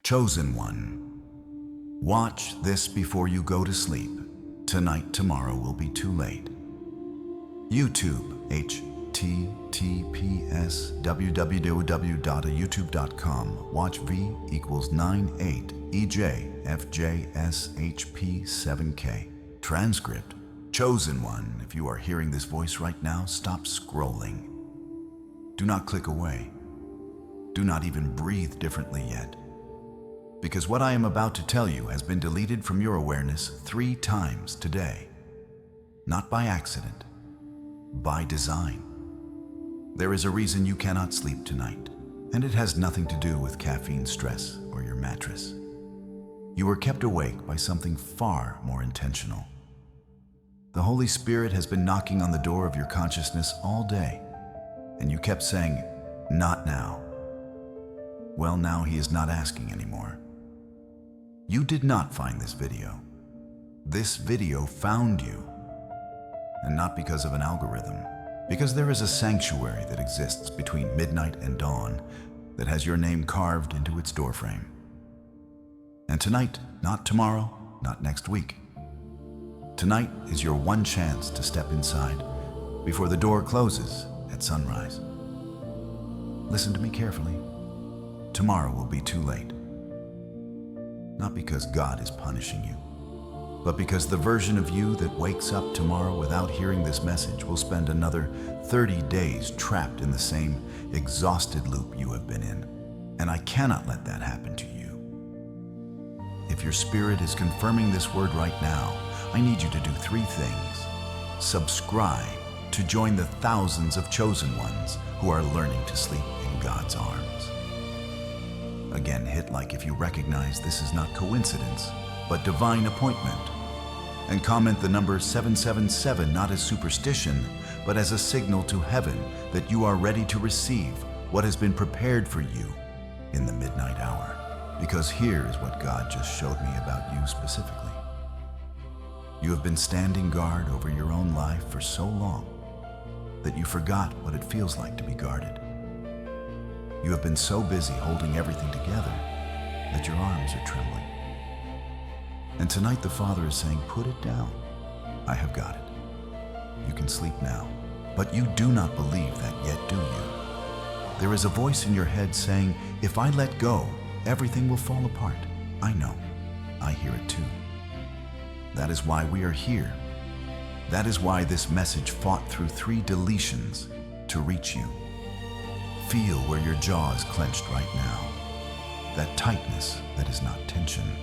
Chosen one, watch this before you go to sleep. Tonight, tomorrow will be too late. YouTube, https://www.youtube.com. Watch V equals 98EJFJSHP7K. Transcript. Chosen one, if you are hearing this voice right now, stop scrolling. Do not click away. Do not even breathe differently yet. Because what I am about to tell you has been deleted from your awareness 3 times today. Not by accident, by design. There is a reason you cannot sleep tonight, and it has nothing to do with caffeine stress or your mattress. You were kept awake by something far more intentional. The Holy Spirit has been knocking on the door of your consciousness all day, and you kept saying, "Not now." Well, now he is not asking anymore. You did not find this video. This video found you. And not because of an algorithm, because there is a sanctuary that exists between midnight and dawn that has your name carved into its doorframe. And tonight, not tomorrow, not next week. Tonight is your one chance to step inside before the door closes at sunrise. Listen to me carefully. Tomorrow will be too late. Not because God is punishing you, but because the version of you that wakes up tomorrow without hearing this message will spend another 30 days trapped in the same exhausted loop you have been in. And I cannot let that happen to you. If your spirit is confirming this word right now, I need you to do 3 things. Subscribe to join the thousands of chosen ones who are learning to sleep in God's arms. Again, hit like if you recognize this is not coincidence, but divine appointment. And comment the number 777 not as superstition, but as a signal to heaven that you are ready to receive what has been prepared for you in the midnight hour. Because here is what God just showed me about you specifically. You have been standing guard over your own life for so long that you forgot what it feels like to be guarded. You have been so busy holding everything together that your arms are trembling. And tonight the Father is saying, put it down. I have got it. You can sleep now. But you do not believe that yet, do you? There is a voice in your head saying, if I let go, everything will fall apart. I know. I hear it too. That is why we are here. That is why this message fought through 3 deletions to reach you. Feel where your jaw is clenched right now. That tightness that is not tension.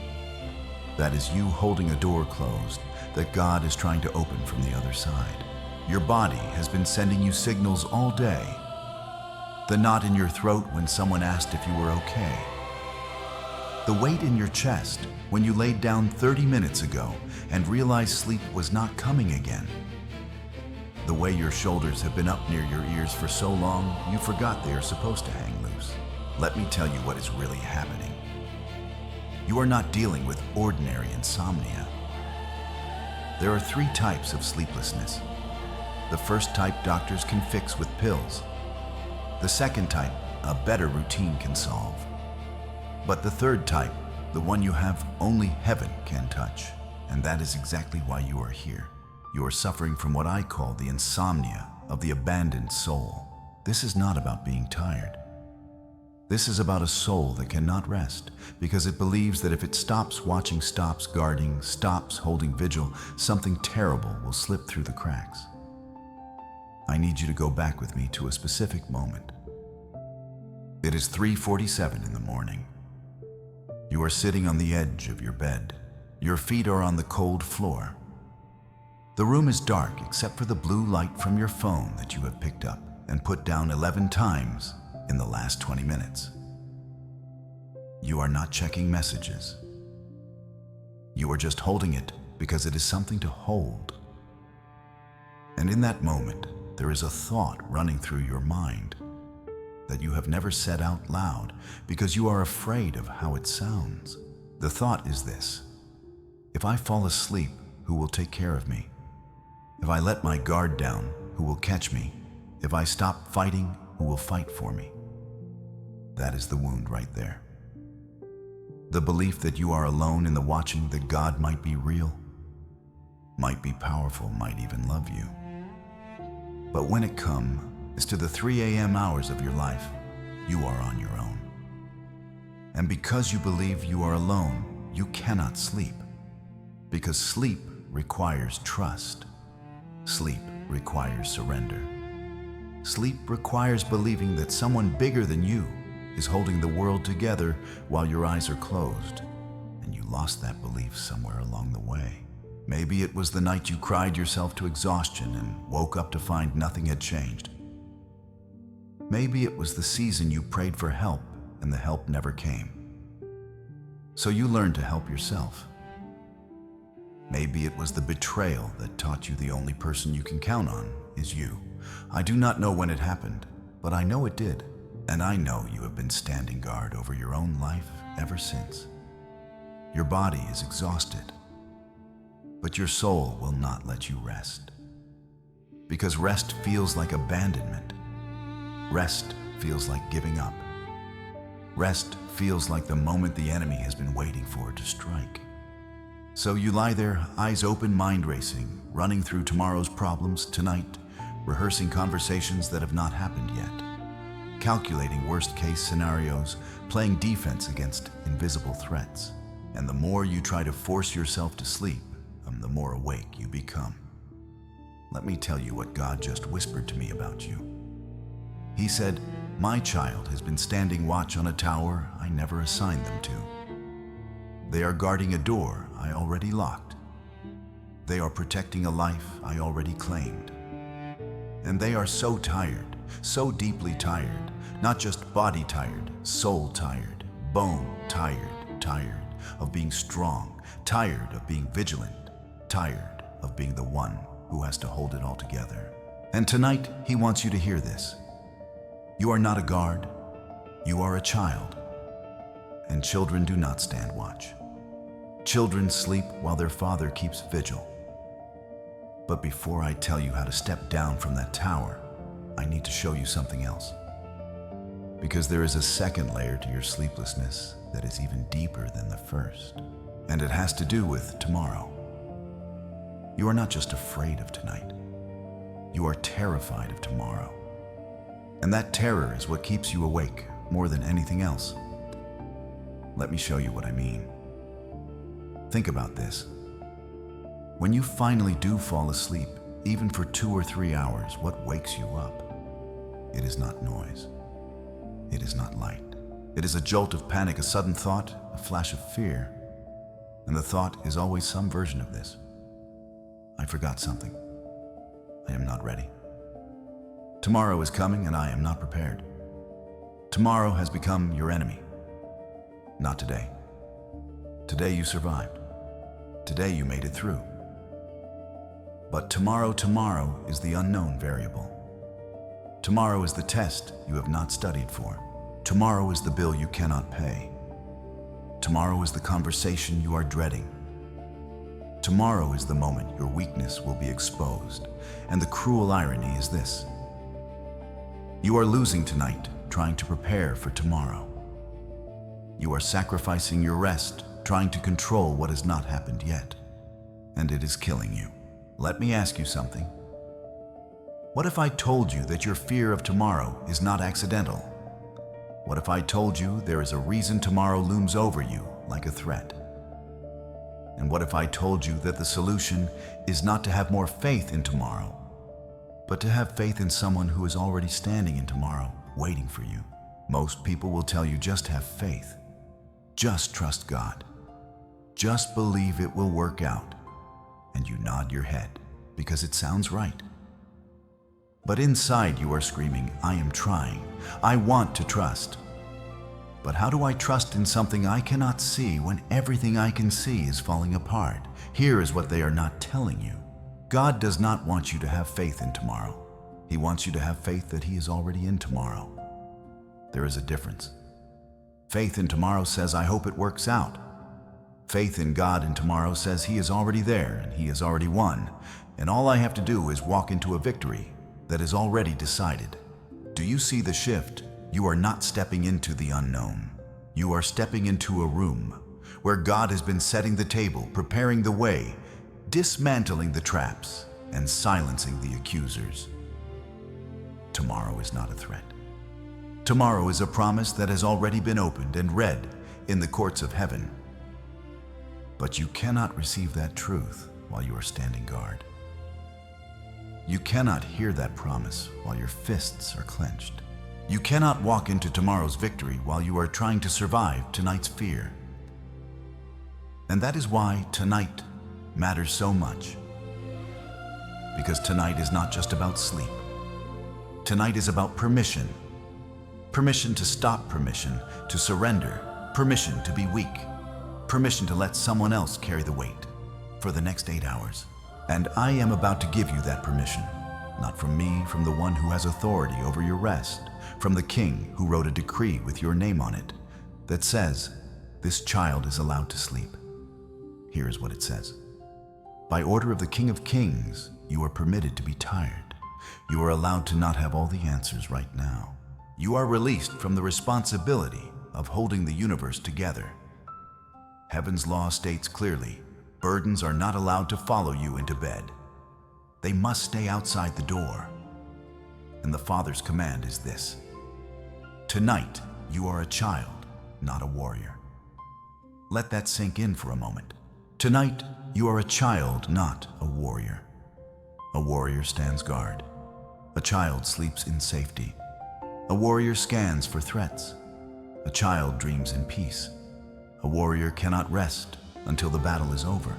That is you holding a door closed that God is trying to open from the other side. Your body has been sending you signals all day. The knot in your throat when someone asked if you were okay. The weight in your chest when you laid down 30 minutes ago and realized sleep was not coming again. The way your shoulders have been up near your ears for so long, you forgot they are supposed to hang loose. Let me tell you what is really happening. You are not dealing with ordinary insomnia. There are 3 types of sleeplessness. The first type doctors can fix with pills. The second type, a better routine can solve. But the third type, the one you have only heaven can touch. And that is exactly why you are here. You are suffering from what I call the insomnia of the abandoned soul. This is not about being tired. This is about a soul that cannot rest because it believes that if it stops watching, stops guarding, stops holding vigil, something terrible will slip through the cracks. I need you to go back with me to a specific moment. It is 3:47 in the morning. You are sitting on the edge of your bed. Your feet are on the cold floor. The room is dark except for the blue light from your phone that you have picked up and put down 11 times in the last 20 minutes. You are not checking messages. You are just holding it because it is something to hold. And in that moment, there is a thought running through your mind that you have never said out loud because you are afraid of how it sounds. The thought is this: if I fall asleep, who will take care of me? If I let my guard down, who will catch me? If I stop fighting, who will fight for me? That is the wound right there. The belief that you are alone in the watching, that God might be real, might be powerful, might even love you. But when it comes to the 3 a.m. hours of your life, you are on your own. And because you believe you are alone, you cannot sleep. Because sleep requires trust. Sleep requires surrender. Sleep requires believing that someone bigger than you is holding the world together while your eyes are closed, and you lost that belief somewhere along the way. Maybe it was the night you cried yourself to exhaustion and woke up to find nothing had changed. Maybe it was the season you prayed for help and the help never came. So you learned to help yourself. Maybe it was the betrayal that taught you the only person you can count on is you. I do not know when it happened, but I know it did. And I know you have been standing guard over your own life ever since. Your body is exhausted, but your soul will not let you rest. Because rest feels like abandonment. Rest feels like giving up. Rest feels like the moment the enemy has been waiting for to strike. So you lie there, eyes open, mind racing, running through tomorrow's problems tonight, rehearsing conversations that have not happened yet, calculating worst-case scenarios, playing defense against invisible threats. And the more you try to force yourself to sleep, the more awake you become. Let me tell you what God just whispered to me about you. He said, "My child has been standing watch on a tower I never assigned them to. They are guarding a door I already locked. They are protecting a life I already claimed. And they are so tired, so deeply tired, not just body tired, soul tired, bone tired of being strong, tired of being vigilant, tired of being the one who has to hold it all together." And tonight, he wants you to hear this. You are not a guard. You are a child. And children do not stand watch. Children sleep while their father keeps vigil. But before I tell you how to step down from that tower, I need to show you something else. Because there is a second layer to your sleeplessness that is even deeper than the first. And it has to do with tomorrow. You are not just afraid of tonight. You are terrified of tomorrow. And that terror is what keeps you awake more than anything else. Let me show you what I mean. Think about this. When you finally do fall asleep, even for 2 or 3 hours, what wakes you up? It is not noise. It is not light. It is a jolt of panic, a sudden thought, a flash of fear. And the thought is always some version of this. I forgot something. I am not ready. Tomorrow is coming and I am not prepared. Tomorrow has become your enemy. Not today. Today you survived. Today you made it through. But tomorrow is the unknown variable. Tomorrow is the test you have not studied for. Tomorrow is the bill you cannot pay. Tomorrow is the conversation you are dreading. Tomorrow is the moment your weakness will be exposed. And the cruel irony is this. You are losing tonight, trying to prepare for tomorrow. You are sacrificing your rest, trying to control what has not happened yet. And it is killing you. Let me ask you something. What if I told you that your fear of tomorrow is not accidental? What if I told you there is a reason tomorrow looms over you like a threat? And what if I told you that the solution is not to have more faith in tomorrow, but to have faith in someone who is already standing in tomorrow, waiting for you? Most people will tell you just have faith. Just trust God. Just believe it will work out. And you nod your head because it sounds right. But inside you are screaming, I am trying. I want to trust. But how do I trust in something I cannot see when everything I can see is falling apart? Here is what they are not telling you. God does not want you to have faith in tomorrow. He wants you to have faith that He is already in tomorrow. There is a difference. Faith in tomorrow says, I hope it works out. Faith in God in tomorrow says He is already there and He has already won, and all I have to do is walk into a victory that is already decided. Do you see the shift? You are not stepping into the unknown. You are stepping into a room where God has been setting the table, preparing the way, dismantling the traps, and silencing the accusers. Tomorrow is not a threat. Tomorrow is a promise that has already been opened and read in the courts of heaven. But you cannot receive that truth while you are standing guard. You cannot hear that promise while your fists are clenched. You cannot walk into tomorrow's victory while you are trying to survive tonight's fear. And that is why tonight matters so much. Because tonight is not just about sleep. Tonight is about permission. Permission to stop, permission to surrender, permission to be weak, permission to let someone else carry the weight for the next 8 hours. And I am about to give you that permission, not from me, from the one who has authority over your rest, from the king who wrote a decree with your name on it that says, this child is allowed to sleep. Here is what it says. By order of the King of Kings, you are permitted to be tired. You are allowed to not have all the answers right now. You are released from the responsibility of holding the universe together. Heaven's law states clearly, burdens are not allowed to follow you into bed. They must stay outside the door. And the Father's command is this. Tonight, you are a child, not a warrior. Let that sink in for a moment. Tonight, you are a child, not a warrior. A warrior stands guard. A child sleeps in safety. A warrior scans for threats. A child dreams in peace. A warrior cannot rest until the battle is over.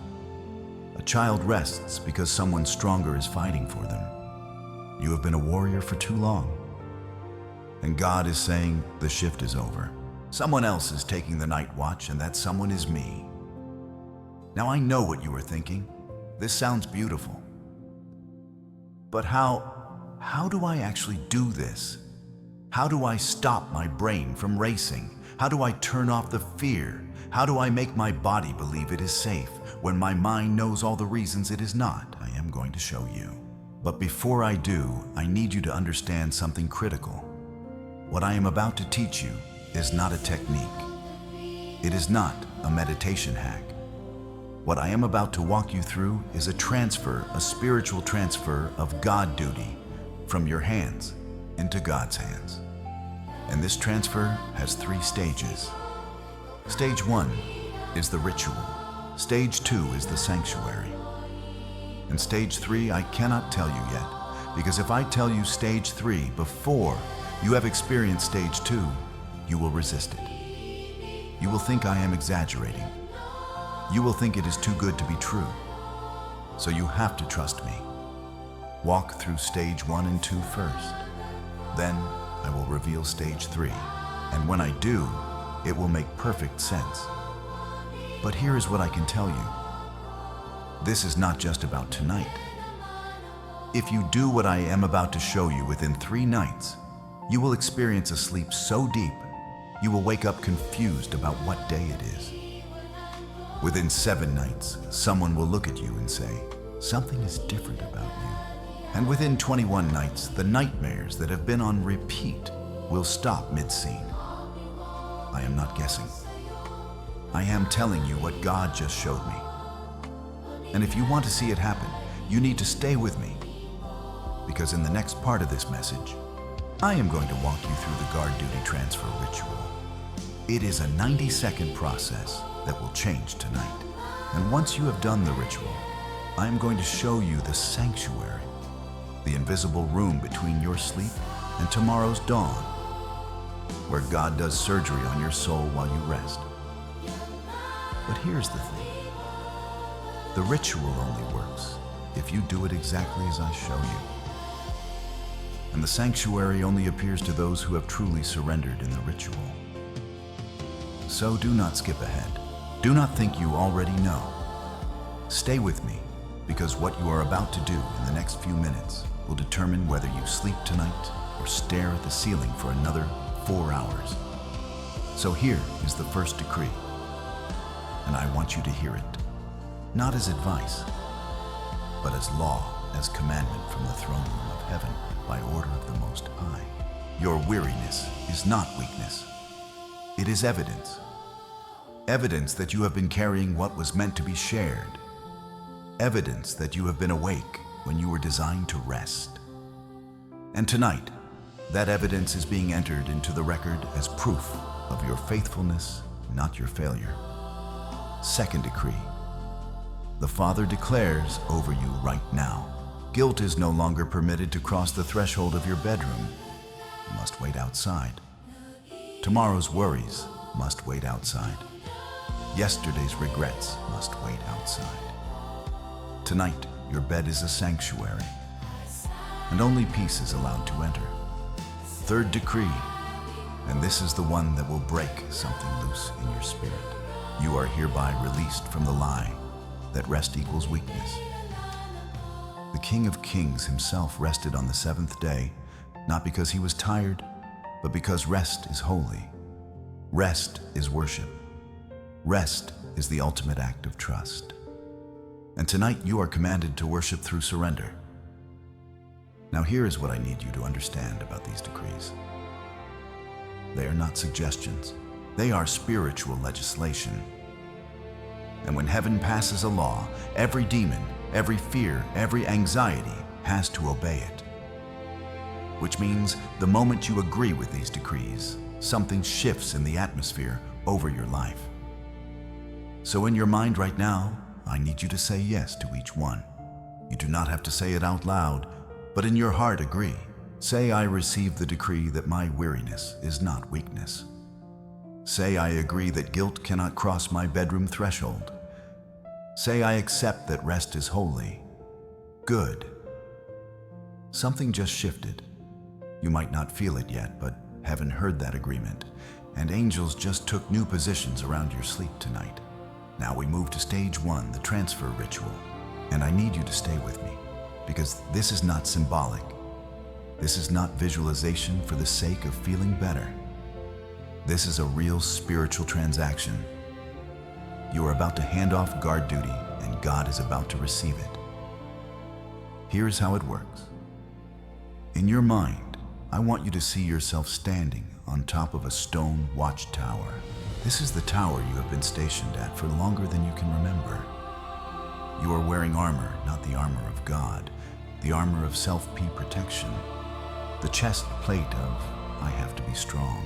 A child rests because someone stronger is fighting for them. You have been a warrior for too long. And God is saying the shift is over. Someone else is taking the night watch, and that someone is me. Now I know what you are thinking. This sounds beautiful. But how do I actually do this? How do I stop my brain from racing? How do I turn off the fear? How do I make my body believe it is safe when my mind knows all the reasons it is not? I am going to show you. But before I do, I need you to understand something critical. What I am about to teach you is not a technique. It is not a meditation hack. What I am about to walk you through is a transfer, a spiritual transfer of God duty from your hands into God's hands. And this transfer has 3 stages. Stage 1 is the ritual. Stage 2 is the sanctuary. And stage 3 I cannot tell you yet, because if I tell you stage 3 before you have experienced stage 2, you will resist it. You will think I am exaggerating. You will think it is too good to be true. So you have to trust me. Walk through stage 1 and 2 first. Then I will reveal stage 3. And when I do, it will make perfect sense. But here is what I can tell you. This is not just about tonight. If you do what I am about to show you within 3 nights, you will experience a sleep so deep, you will wake up confused about what day it is. Within 7 nights, someone will look at you and say, something is different about you. And within 21 nights, the nightmares that have been on repeat will stop mid-scene. I am not guessing. I am telling you what God just showed me. And if you want to see it happen, you need to stay with me. Because in the next part of this message, I am going to walk you through the guard duty transfer ritual. It is a 90-second process that will change tonight. And once you have done the ritual, I am going to show you the sanctuary, the invisible room between your sleep and tomorrow's dawn, where God does surgery on your soul while you rest. But here's the thing. The ritual only works if you do it exactly as I show you. And the sanctuary only appears to those who have truly surrendered in the ritual. So do not skip ahead. Do not think you already know. Stay with me, because what you are about to do in the next few minutes will determine whether you sleep tonight or stare at the ceiling for another 4 hours. So here is the first decree, and I want you to hear it, not as advice, but as law, as commandment from the throne room of heaven by order of the Most High. Your weariness is not weakness. It is evidence. Evidence that you have been carrying what was meant to be shared. Evidence that you have been awake when you were designed to rest. And tonight, that evidence is being entered into the record as proof of your faithfulness, not your failure. Second decree. The Father declares over you right now, guilt is no longer permitted to cross the threshold of your bedroom. You must wait outside. Tomorrow's worries must wait outside. Yesterday's regrets must wait outside. Tonight, your bed is a sanctuary, and only peace is allowed to enter. Third decree, and this is the one that will break something loose in your spirit. You are hereby released from the lie that rest equals weakness. The King of Kings himself rested on the seventh day, not because he was tired, but because rest is holy. Rest is worship. Rest is the ultimate act of trust. And tonight you are commanded to worship through surrender. Now here is what I need you to understand about these decrees. They are not suggestions. They are spiritual legislation. And when heaven passes a law, every demon, every fear, every anxiety has to obey it. Which means the moment you agree with these decrees, something shifts in the atmosphere over your life. So in your mind right now, I need you to say yes to each one. You do not have to say it out loud, but in your heart agree. Say, I receive the decree that my weariness is not weakness. Say, I agree that guilt cannot cross my bedroom threshold. Say, I accept that rest is holy. Good. Something just shifted. You might not feel it yet, but heaven heard that agreement, and angels just took new positions around your sleep tonight. Now we move to stage one, the transfer ritual, and I need you to stay with me, because this is not symbolic. This is not visualization for the sake of feeling better. This is a real spiritual transaction. You are about to hand off guard duty, and God is about to receive it. Here's how it works. In your mind, I want you to see yourself standing on top of a stone watchtower. This is the tower you have been stationed at for longer than you can remember. You are wearing armor, not the armor of God, the armor of self-P protection, the chest plate of, I have to be strong,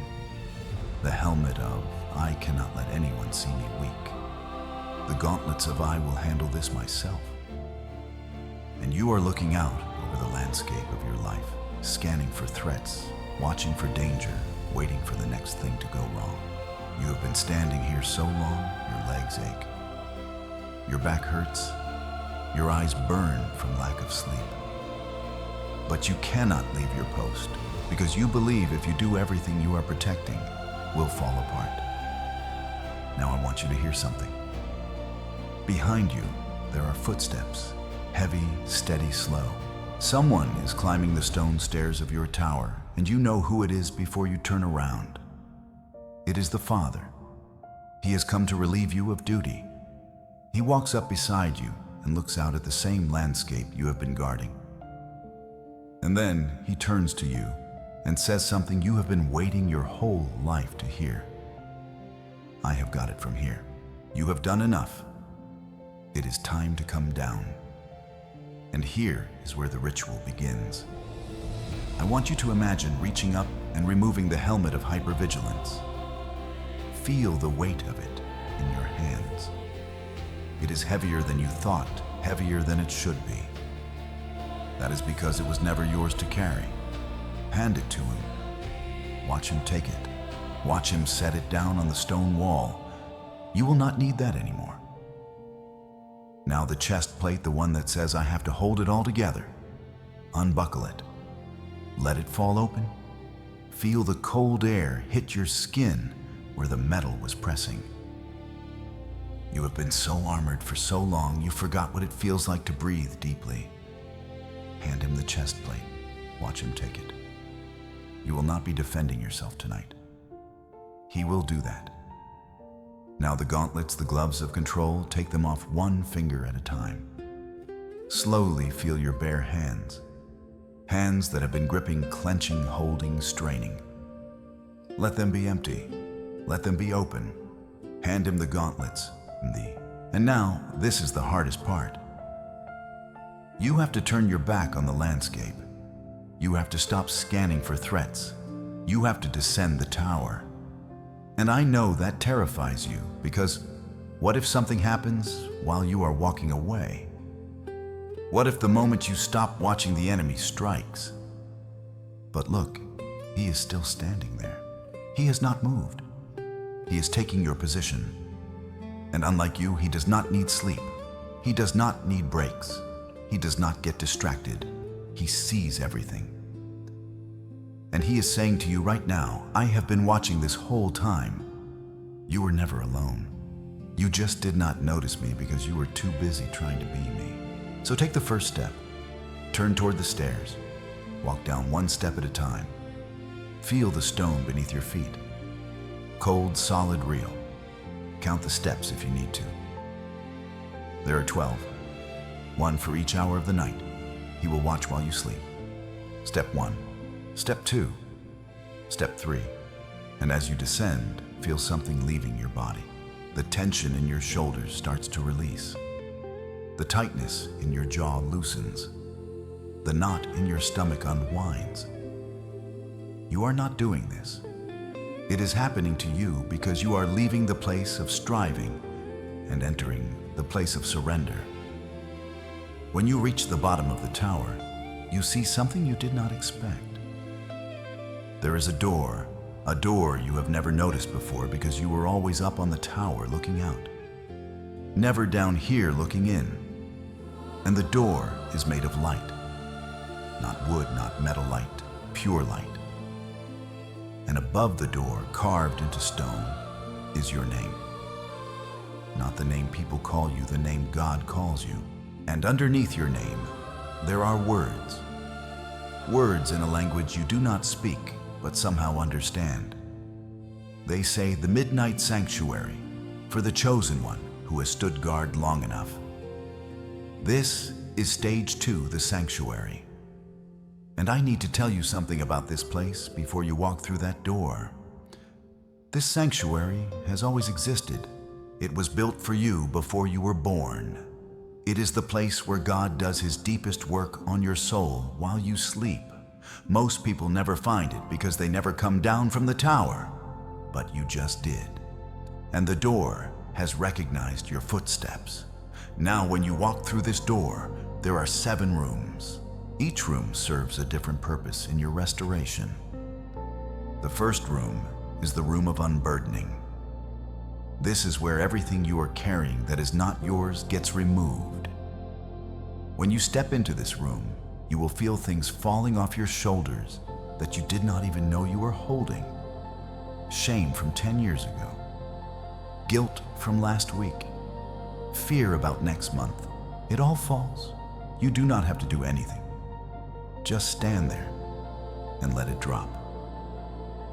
the helmet of, I cannot let anyone see me weak, the gauntlets of, I will handle this myself. And you are looking out over the landscape of your life, scanning for threats, watching for danger, waiting for the next thing to go wrong. You have been standing here so long, your legs ache. Your back hurts. Your eyes burn from lack of sleep. But you cannot leave your post, because you believe if you do everything you are protecting, will fall apart. Now I want you to hear something. Behind you, there are footsteps, heavy, steady, slow. Someone is climbing the stone stairs of your tower, and you know who it is before you turn around. It is the Father. He has come to relieve you of duty. He walks up beside you and looks out at the same landscape you have been guarding. And then he turns to you and says something you have been waiting your whole life to hear. I have got it from here. You have done enough. It is time to come down. And here is where the ritual begins. I want you to imagine reaching up and removing the helmet of hypervigilance. Feel the weight of it in your hands. It is heavier than you thought, heavier than it should be. That is because it was never yours to carry. Hand it to him. Watch him take it. Watch him set it down on the stone wall. You will not need that anymore. Now the chest plate, the one that says I have to hold it all together. Unbuckle it. Let it fall open. Feel the cold air hit your skin where the metal was pressing. You have been so armored for so long, you forgot what it feels like to breathe deeply. Hand him the chest plate. Watch him take it. You will not be defending yourself tonight. He will do that. Now the gauntlets, the gloves of control, take them off one finger at a time. Slowly feel your bare hands. Hands that have been gripping, clenching, holding, straining. Let them be empty. Let them be open. Hand him the gauntlets and now this is the hardest part. You have to turn your back on the landscape. You have to stop scanning for threats. You have to descend the tower. And I know that terrifies you, because what if something happens while you are walking away? What if the moment you stop watching the enemy strikes? But look, he is still standing there. He has not moved. He is taking your position. And unlike you, he does not need sleep. He does not need breaks. He does not get distracted. He sees everything. And he is saying to you right now, I have been watching this whole time. You were never alone. You just did not notice me because you were too busy trying to be me. So take the first step. Turn toward the stairs. Walk down one step at a time. Feel the stone beneath your feet. Cold, solid, real. Count the steps if you need to. There are 12. One for each hour of the night. He will watch while you sleep. Step 1. Step 2. Step 3. And as you descend, feel something leaving your body. The tension in your shoulders starts to release. The tightness in your jaw loosens. The knot in your stomach unwinds. You are not doing this. It is happening to you because you are leaving the place of striving and entering the place of surrender. When you reach the bottom of the tower, you see something you did not expect. There is a door you have never noticed before because you were always up on the tower looking out, never down here looking in. And the door is made of light. Not wood, not metal light, pure light. And above the door, carved into stone, is your name. Not the name people call you, the name God calls you. And underneath your name, there are words. Words in a language you do not speak, but somehow understand. They say the midnight sanctuary for the chosen one who has stood guard long enough. This is stage 2, the sanctuary. And I need to tell you something about this place before you walk through that door. This sanctuary has always existed. It was built for you before you were born. It is the place where God does his deepest work on your soul while you sleep. Most people never find it because they never come down from the tower, but you just did. And the door has recognized your footsteps. Now when you walk through this door, there are 7 rooms. Each room serves a different purpose in your restoration. The first room is the room of unburdening. This is where everything you are carrying that is not yours gets removed. When you step into this room, you will feel things falling off your shoulders that you did not even know you were holding. Shame from 10 years ago. Guilt from last week. Fear about next month. It all falls. You do not have to do anything. Just stand there and let it drop.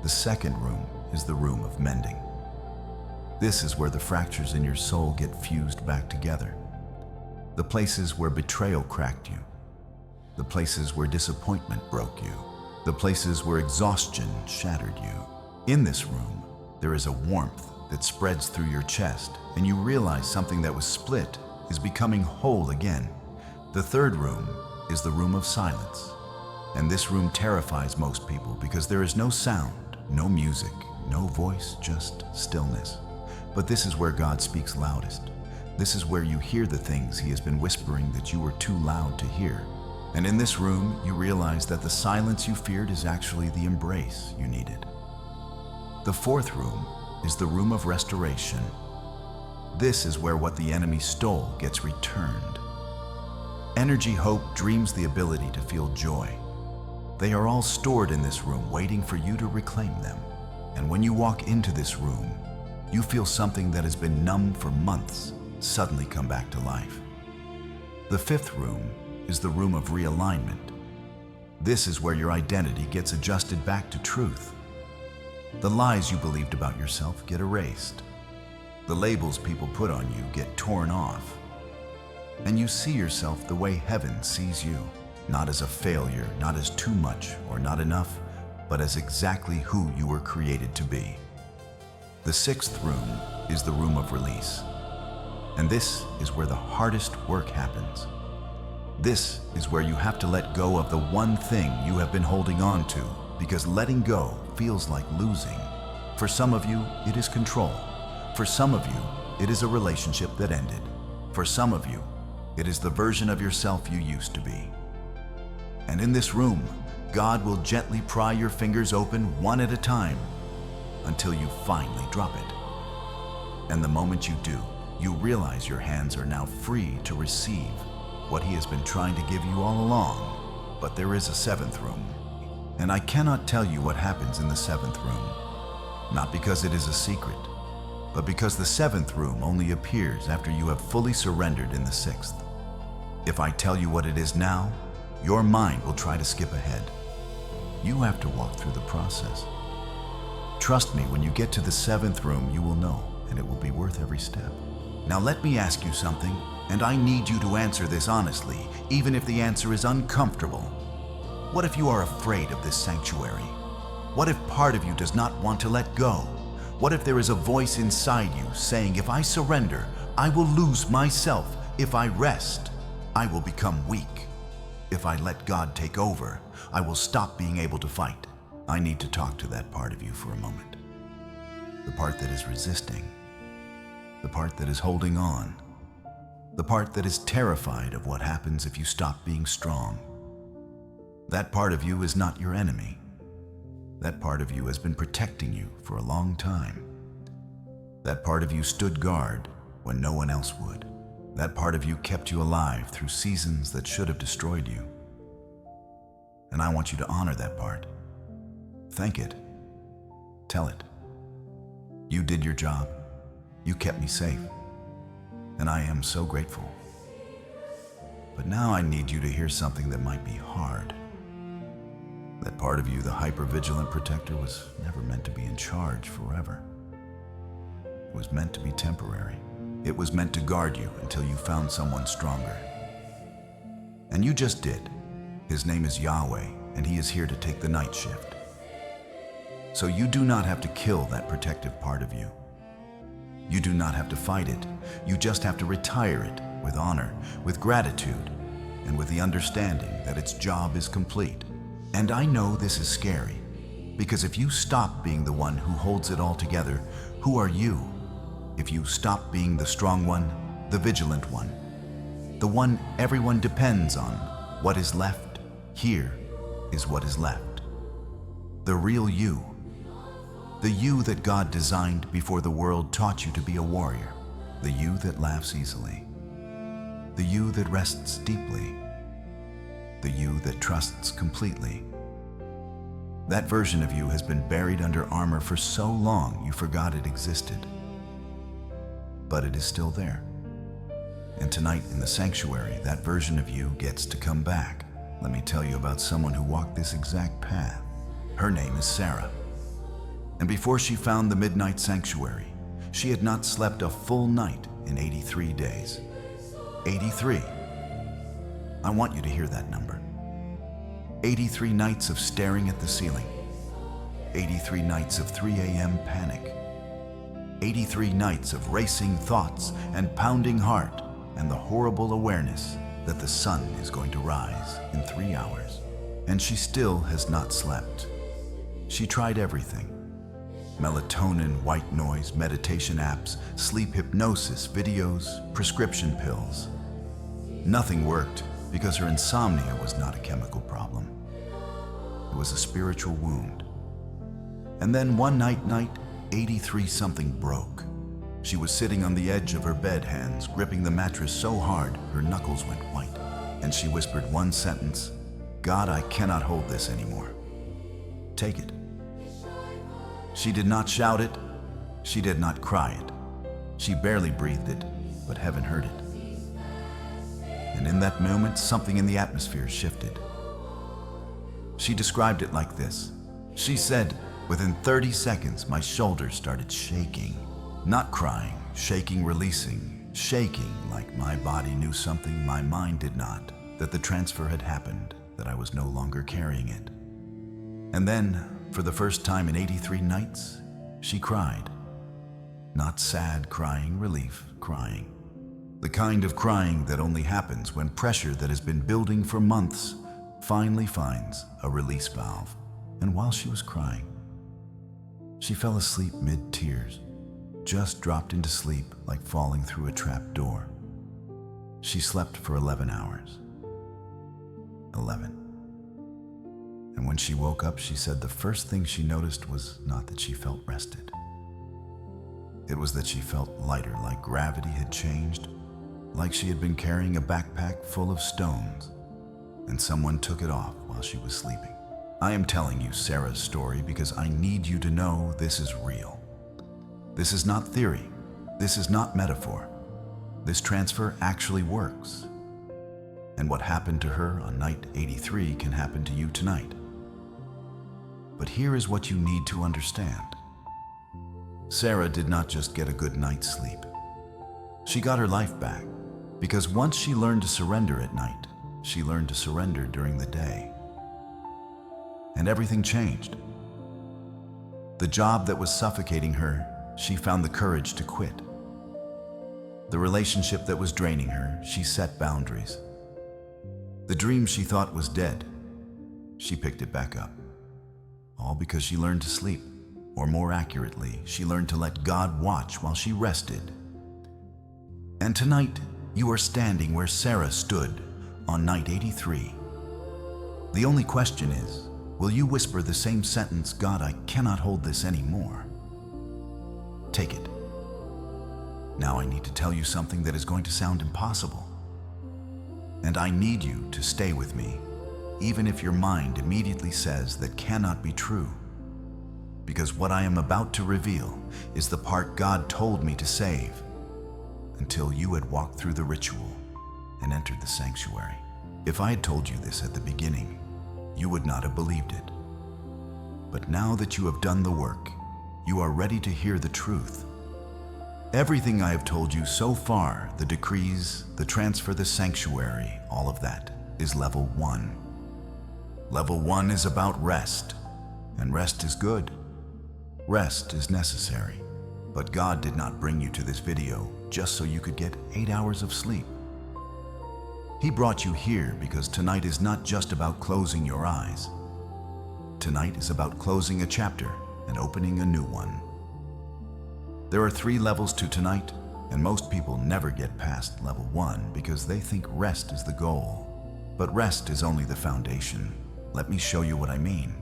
The second room is the room of mending. This is where the fractures in your soul get fused back together. The places where betrayal cracked you. The places where disappointment broke you. The places where exhaustion shattered you. In this room, there is a warmth that spreads through your chest, and you realize something that was split is becoming whole again. The third room is the room of silence. And this room terrifies most people because there is no sound, no music, no voice, just stillness. But this is where God speaks loudest. This is where you hear the things he has been whispering that you were too loud to hear. And in this room, you realize that the silence you feared is actually the embrace you needed. The fourth room is the room of restoration. This is where what the enemy stole gets returned. Energy, hope, dreams, the ability to feel joy. They are all stored in this room, waiting for you to reclaim them. And when you walk into this room, you feel something that has been numb for months suddenly come back to life. The fifth room is the room of realignment. This is where your identity gets adjusted back to truth. The lies you believed about yourself get erased. The labels people put on you get torn off. And you see yourself the way heaven sees you. Not as a failure, not as too much or not enough, but as exactly who you were created to be. The sixth room is the room of release. And this is where the hardest work happens. This is where you have to let go of the one thing you have been holding on to, because letting go feels like losing. For some of you, it is control. For some of you, it is a relationship that ended. For some of you, it is the version of yourself you used to be. And in this room, God will gently pry your fingers open one at a time until you finally drop it. And the moment you do, you realize your hands are now free to receive what He has been trying to give you all along. But there is a seventh room, and I cannot tell you what happens in the seventh room. Not because it is a secret, but because the seventh room only appears after you have fully surrendered in the sixth. If I tell you what it is now, your mind will try to skip ahead. You have to walk through the process. Trust me, when you get to the seventh room, you will know, and it will be worth every step. Now let me ask you something, and I need you to answer this honestly, even if the answer is uncomfortable. What if you are afraid of this sanctuary? What if part of you does not want to let go? What if there is a voice inside you saying, if I surrender, I will lose myself. If I rest, I will become weak. If I let God take over, I will stop being able to fight. I need to talk to that part of you for a moment. The part that is resisting. The part that is holding on. The part that is terrified of what happens if you stop being strong. That part of you is not your enemy. That part of you has been protecting you for a long time. That part of you stood guard when no one else would. That part of you kept you alive through seasons that should have destroyed you. And I want you to honor that part. Thank it. Tell it. You did your job. You kept me safe. And I am so grateful. But now I need you to hear something that might be hard. That part of you, the hyper-vigilant protector, was never meant to be in charge forever. It was meant to be temporary. It was meant to guard you until you found someone stronger. And you just did. His name is Yahweh, and He is here to take the night shift. So you do not have to kill that protective part of you. You do not have to fight it. You just have to retire it with honor, with gratitude, and with the understanding that its job is complete. And I know this is scary, because if you stop being the one who holds it all together, who are you? If you stop being the strong one, the vigilant one, the one everyone depends on, what is left here is what is left. The real you. The you that God designed before the world taught you to be a warrior. The you that laughs easily. The you that rests deeply. The you that trusts completely. That version of you has been buried under armor for so long you forgot it existed. But it is still there. And tonight in the sanctuary, that version of you gets to come back. Let me tell you about someone who walked this exact path. Her name is Sarah. And before she found the midnight sanctuary, she had not slept a full night in 83 days. 83. I want you to hear that number. 83 nights of staring at the ceiling. 83 nights of 3 a.m. panic. 83 nights of racing thoughts and pounding heart, and the horrible awareness that the sun is going to rise in 3 hours. And she still has not slept. She tried everything. Melatonin, white noise, meditation apps, sleep hypnosis, videos, prescription pills. Nothing worked because her insomnia was not a chemical problem. It was a spiritual wound. And then one night, 83 something broke. She was sitting on the edge of her bed, hands gripping the mattress so hard her knuckles went white. And she whispered one sentence, "God, I cannot hold this anymore. Take it." She did not shout it. She did not cry it. She barely breathed it, but heaven heard it. And in that moment, something in the atmosphere shifted. She described it like this. She said, "Within 30 seconds, my shoulders started shaking. Not crying, shaking, releasing, shaking like my body knew something my mind did not, that the transfer had happened, that I was no longer carrying it." And then, for the first time in 83 nights, she cried. Not sad crying, relief crying. The kind of crying that only happens when pressure that has been building for months finally finds a release valve. And while she was crying, she fell asleep mid-tears, just dropped into sleep like falling through a trap door. She slept for 11 hours. 11. And when she woke up, she said the first thing she noticed was not that she felt rested. It was that she felt lighter, like gravity had changed, like she had been carrying a backpack full of stones, and someone took it off while she was sleeping. I am telling you Sarah's story because I need you to know this is real. This is not theory. This is not metaphor. This transfer actually works. And what happened to her on night 83 can happen to you tonight. But here is what you need to understand. Sarah did not just get a good night's sleep. She got her life back, because once she learned to surrender at night, she learned to surrender during the day. And everything changed. The job that was suffocating her, she found the courage to quit. The relationship that was draining her, she set boundaries. The dream she thought was dead, she picked it back up. All because she learned to sleep, or more accurately, she learned to let God watch while she rested. And tonight, you are standing where Sarah stood on night 83. The only question is, will you whisper the same sentence, God, I cannot hold this anymore? Take it. Now I need to tell you something that is going to sound impossible. And I need you to stay with me, even if your mind immediately says that cannot be true. Because what I am about to reveal is the part God told me to save until you had walked through the ritual and entered the sanctuary. If I had told you this at the beginning, you would not have believed it. But now that you have done the work, you are ready to hear the truth. Everything I have told you so far, the decrees, the transfer, the sanctuary, all of that is level 1. Level 1 is about rest, and rest is good. Rest is necessary. But God did not bring you to this video just so you could get 8 hours of sleep. He brought you here because tonight is not just about closing your eyes. Tonight is about closing a chapter and opening a new one. There are 3 levels to tonight, and most people never get past level 1 because they think rest is the goal. But rest is only the foundation. Let me show you what I mean.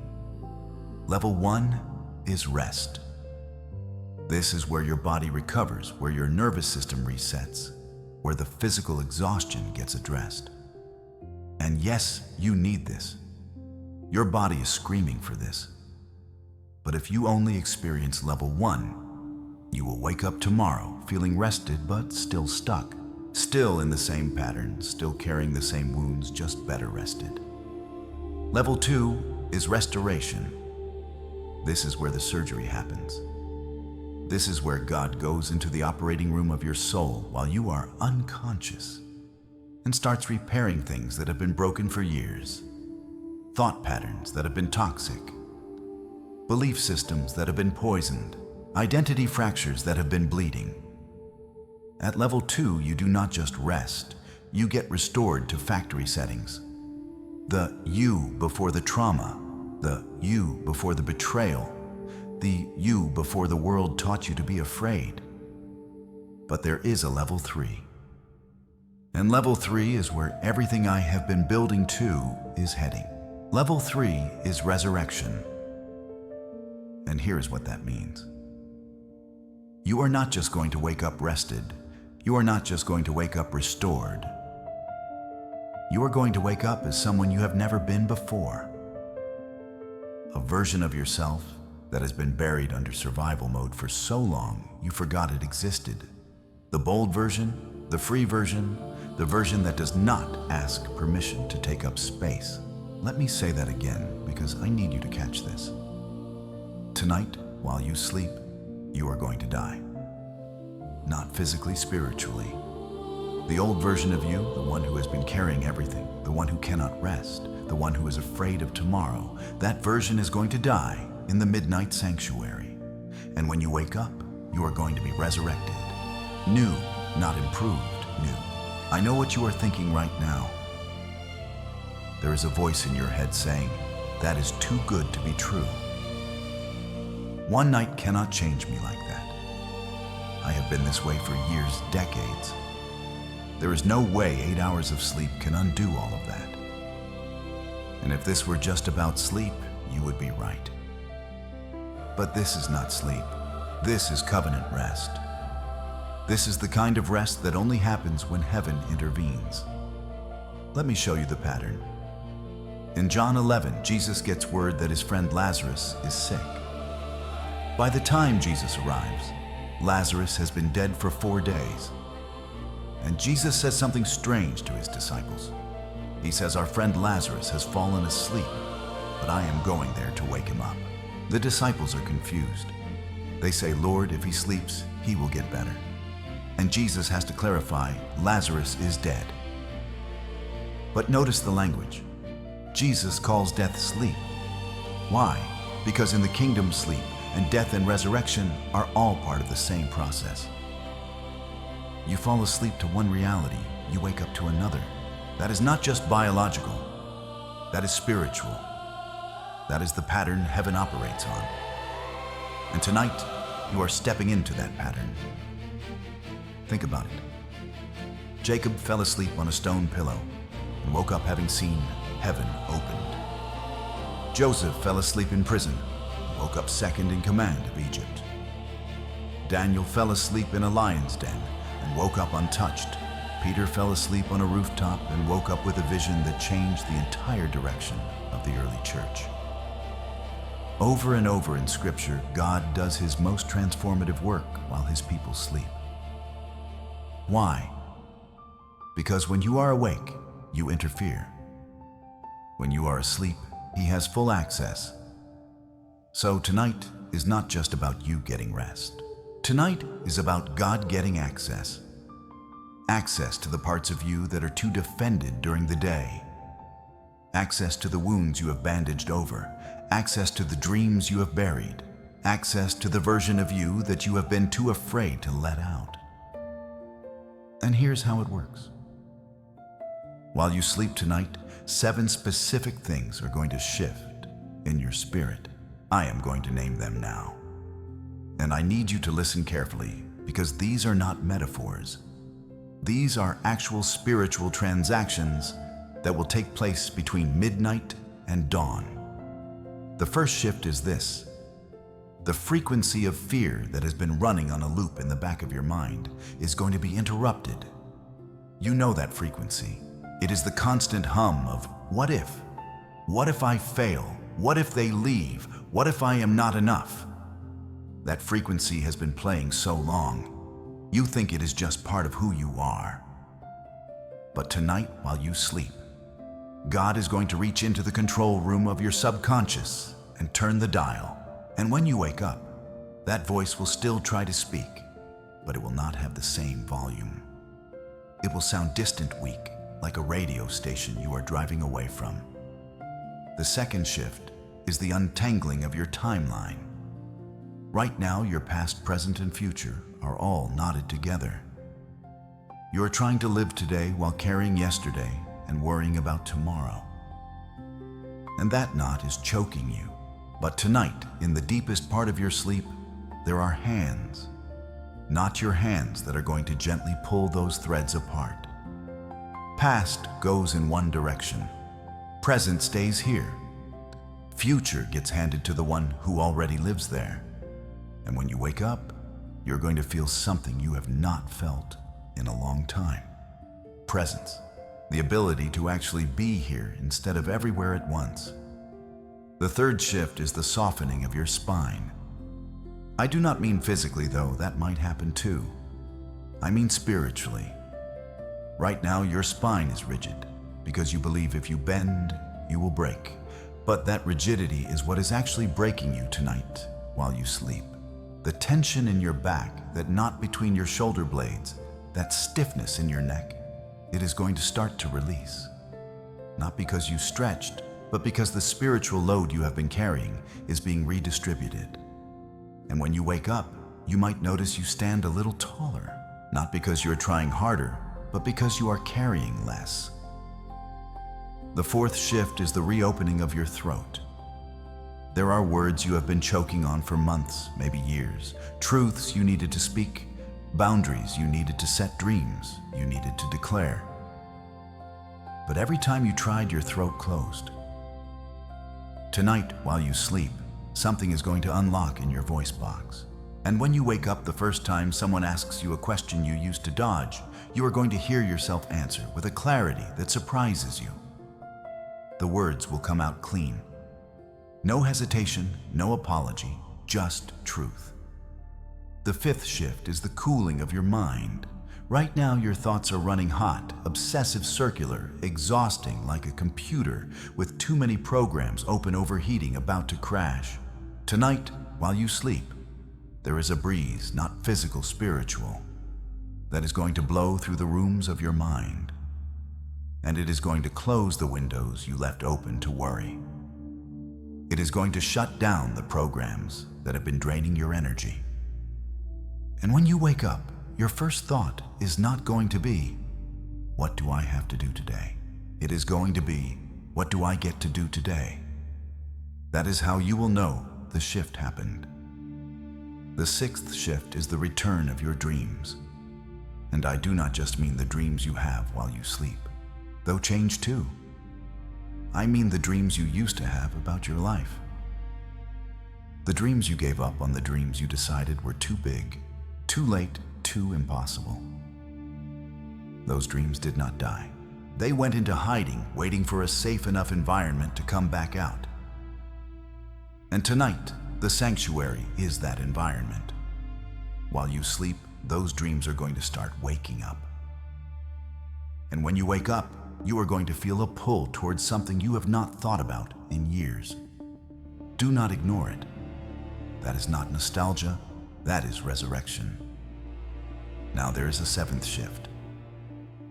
Level 1 is rest. This is where your body recovers, where your nervous system resets, where the physical exhaustion gets addressed. And yes, you need this. Your body is screaming for this. But if you only experience level 1, you will wake up tomorrow feeling rested but still stuck, still in the same pattern, still carrying the same wounds, just better rested. Level 2 is restoration. This is where the surgery happens. This is where God goes into the operating room of your soul while you are unconscious and starts repairing things that have been broken for years, thought patterns that have been toxic, belief systems that have been poisoned, identity fractures that have been bleeding. At level 2, you do not just rest, you get restored to factory settings. The you before the trauma, the you before the betrayal, the you before the world taught you to be afraid. But there is a level 3. And level 3 is where everything I have been building to is heading. Level 3 is resurrection. And here's what that means. You are not just going to wake up rested. You are not just going to wake up restored. You are going to wake up as someone you have never been before. A version of yourself that has been buried under survival mode for so long you forgot it existed. The bold version, the free version, the version that does not ask permission to take up space. Let me say that again because I need you to catch this. Tonight, while you sleep, you are going to die. Not physically, spiritually. The old version of you, the one who has been carrying everything, the one who cannot rest, the one who is afraid of tomorrow, that version is going to die in the midnight sanctuary. And when you wake up, you are going to be resurrected. New, not improved, new. I know what you are thinking right now. There is a voice in your head saying, that is too good to be true. One night cannot change me like that. I have been this way for years, decades. There is no way 8 hours of sleep can undo all of that. And if this were just about sleep, you would be right. But this is not sleep. This is covenant rest. This is the kind of rest that only happens when heaven intervenes. Let me show you the pattern. In John 11, Jesus gets word that his friend Lazarus is sick. By the time Jesus arrives, Lazarus has been dead for 4 days. And Jesus says something strange to his disciples. He says, our friend Lazarus has fallen asleep, but I am going there to wake him up. The disciples are confused. They say, Lord, if he sleeps, he will get better. And Jesus has to clarify, Lazarus is dead. But notice the language. Jesus calls death sleep. Why? Because in the kingdom, sleep and death and resurrection are all part of the same process. You fall asleep to one reality, you wake up to another. That is not just biological, that is spiritual. That is the pattern heaven operates on. And tonight, you are stepping into that pattern. Think about it. Jacob fell asleep on a stone pillow and woke up having seen heaven opened. Joseph fell asleep in prison and woke up second in command of Egypt. Daniel fell asleep in a lion's den and woke up untouched. Peter fell asleep on a rooftop and woke up with a vision that changed the entire direction of the early church. Over and over in Scripture, God does his most transformative work while his people sleep. Why? Because when you are awake, you interfere. When you are asleep, he has full access. So tonight is not just about you getting rest. Tonight is about God getting access. Access to the parts of you that are too defended during the day. Access to the wounds you have bandaged over. Access to the dreams you have buried. Access to the version of you that you have been too afraid to let out. And here's how it works. While you sleep tonight, 7 specific things are going to shift in your spirit. I am going to name them now. And I need you to listen carefully, because these are not metaphors. These are actual spiritual transactions that will take place between midnight and dawn. The first shift is this. The frequency of fear that has been running on a loop in the back of your mind is going to be interrupted. You know that frequency. It is the constant hum of, what if? What if I fail? What if they leave? What if I am not enough? That frequency has been playing so long, you think it is just part of who you are. But tonight, while you sleep, God is going to reach into the control room of your subconscious and turn the dial. And when you wake up, that voice will still try to speak, but it will not have the same volume. It will sound distant, weak, like a radio station you are driving away from. The second shift is the untangling of your timeline. Right now, your past, present, and future are all knotted together. You are trying to live today while carrying yesterday and worrying about tomorrow. And that knot is choking you. But tonight, in the deepest part of your sleep, there are hands. Not your hands that are going to gently pull those threads apart. Past goes in one direction. Present stays here. Future gets handed to the one who already lives there. And when you wake up, you're going to feel something you have not felt in a long time. Presence. The ability to actually be here instead of everywhere at once. The third shift is the softening of your spine. I do not mean physically, though that might happen too. I mean spiritually. Right now, your spine is rigid because you believe if you bend, you will break. But that rigidity is what is actually breaking you tonight while you sleep. The tension in your back, that knot between your shoulder blades, that stiffness in your neck, it is going to start to release. Not because you stretched, but because the spiritual load you have been carrying is being redistributed. And when you wake up, you might notice you stand a little taller, not because you're trying harder, but because you are carrying less. The fourth shift is the reopening of your throat. There are words you have been choking on for months, maybe years, truths you needed to speak, boundaries you needed to set, dreams you needed to declare. But every time you tried, your throat closed. Tonight, while you sleep, something is going to unlock in your voice box. And when you wake up the first time someone asks you a question you used to dodge, you are going to hear yourself answer with a clarity that surprises you. The words will come out clean. No hesitation, no apology, just truth. The fifth shift is the cooling of your mind. Right now, your thoughts are running hot, obsessive, circular, exhausting like a computer with too many programs open, overheating, about to crash. Tonight, while you sleep, there is a breeze, not physical, spiritual, that is going to blow through the rooms of your mind. And it is going to close the windows you left open to worry. It is going to shut down the programs that have been draining your energy. And when you wake up, your first thought is not going to be, what do I have to do today? It is going to be, what do I get to do today? That is how you will know the shift happened. The sixth shift is the return of your dreams. And I do not just mean the dreams you have while you sleep, though change too. I mean the dreams you used to have about your life. The dreams you gave up on, the dreams you decided were too big, too late, too impossible. Those dreams did not die. They went into hiding, waiting for a safe enough environment to come back out. And tonight, the sanctuary is that environment. While you sleep, those dreams are going to start waking up. And when you wake up, you are going to feel a pull towards something you have not thought about in years. Do not ignore it. That is not nostalgia, that is resurrection. Now there is a seventh shift,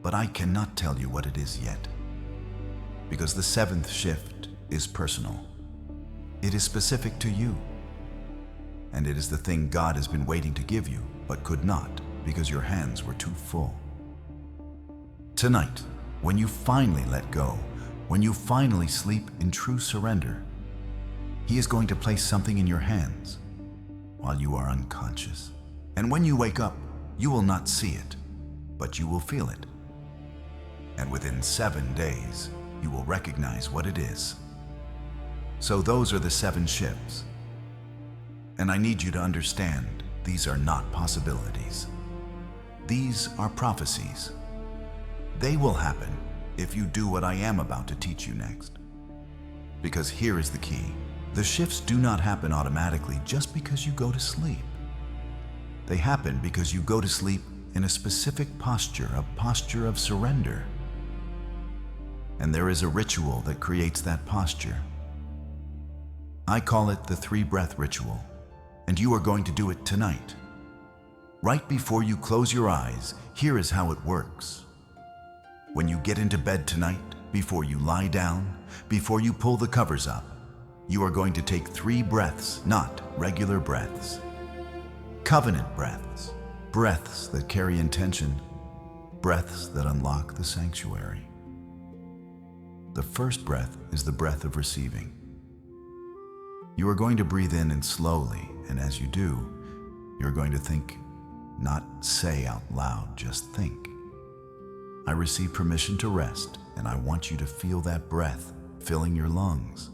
but I cannot tell you what it is yet, because the seventh shift is personal. It is specific to you, and it is the thing God has been waiting to give you, but could not because your hands were too full. Tonight, when you finally let go, when you finally sleep in true surrender, He is going to place something in your hands while you are unconscious. And when you wake up, you will not see it, but you will feel it. And within 7 days, you will recognize what it is. So those are the 7 shifts. And I need you to understand, these are not possibilities. These are prophecies. They will happen if you do what I am about to teach you next. Because here is the key. The shifts do not happen automatically just because you go to sleep. They happen because you go to sleep in a specific posture, a posture of surrender. And there is a ritual that creates that posture. I call it the 3-breath ritual, and you are going to do it tonight. Right before you close your eyes, here is how it works. When you get into bed tonight, before you lie down, before you pull the covers up, you are going to take 3 breaths, not regular breaths. Covenant breaths, breaths that carry intention, breaths that unlock the sanctuary. The first breath is the breath of receiving. You are going to breathe in and slowly, and as you do, you're going to think, not say out loud, just think. I receive permission to rest, and I want you to feel that breath filling your lungs,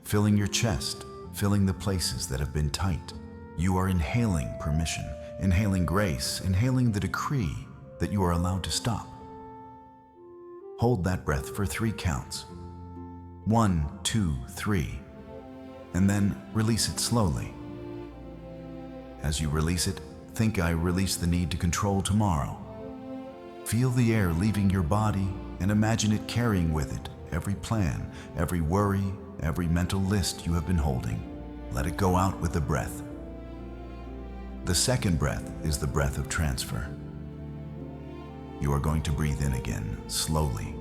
filling your chest, filling the places that have been tight. You are inhaling permission, inhaling grace, inhaling the decree that you are allowed to stop. Hold that breath for 3 counts. 1, 2, 3. And then release it slowly. As you release it, think, I release the need to control tomorrow. Feel the air leaving your body and imagine it carrying with it every plan, every worry, every mental list you have been holding. Let it go out with the breath. The second breath is the breath of transfer. You are going to breathe in again, slowly.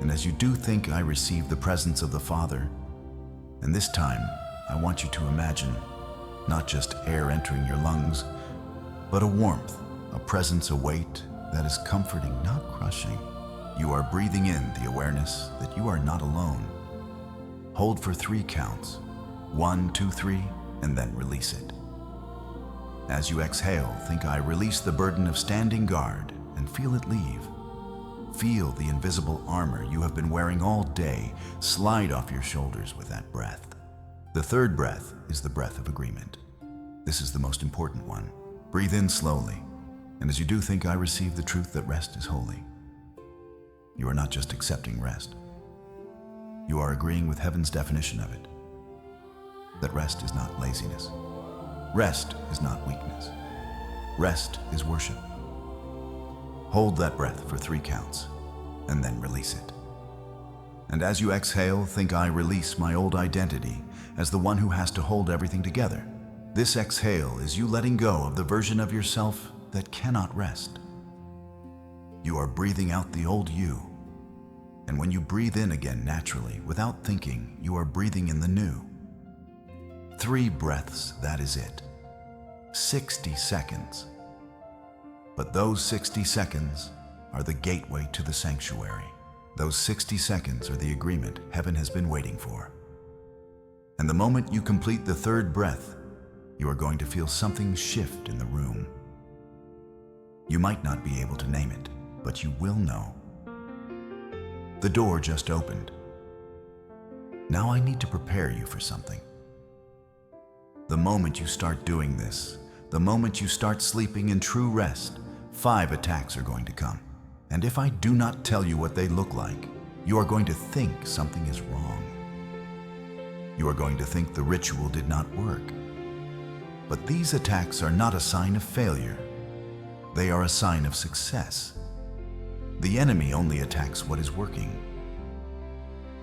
And as you do, think, I receive the presence of the Father. And this time, I want you to imagine not just air entering your lungs, but a warmth, a presence, a weight that is comforting, not crushing. You are breathing in the awareness that you are not alone. Hold for 3 counts. 1, 2, 3, and then release it. As you exhale, think I release the burden of standing guard and feel it leave. Feel the invisible armor you have been wearing all day slide off your shoulders with that breath. The third breath is the breath of agreement. This is the most important one. Breathe in slowly, and as you do, think I receive the truth that rest is holy. You are not just accepting rest. You are agreeing with heaven's definition of it. That rest is not laziness. Rest is not weakness. Rest is worship. Hold that breath for 3 counts, and then release it. And as you exhale, think I release my old identity as the one who has to hold everything together. This exhale is you letting go of the version of yourself that cannot rest. You are breathing out the old you. And when you breathe in again naturally, without thinking, you are breathing in the new. 3 breaths, that is it. 60 seconds. But those 60 seconds are the gateway to the sanctuary. Those 60 seconds are the agreement heaven has been waiting for. And the moment you complete the 3rd breath, you are going to feel something shift in the room. You might not be able to name it, but you will know. The door just opened. Now I need to prepare you for something. The moment you start doing this, the moment you start sleeping in true rest, 5 attacks are going to come. And if I do not tell you what they look like, you are going to think something is wrong. You are going to think the ritual did not work. But these attacks are not a sign of failure. They are a sign of success. The enemy only attacks what is working.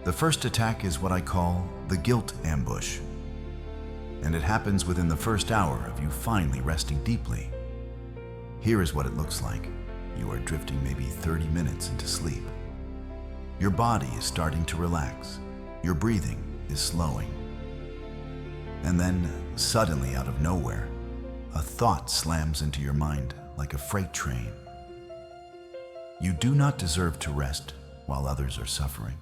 The first attack is what I call the guilt ambush. And it happens within the first hour of you finally resting deeply. Here is what it looks like. You are drifting maybe 30 minutes into sleep. Your body is starting to relax. Your breathing is slowing. And then, suddenly out of nowhere, a thought slams into your mind like a freight train. You do not deserve to rest while others are suffering.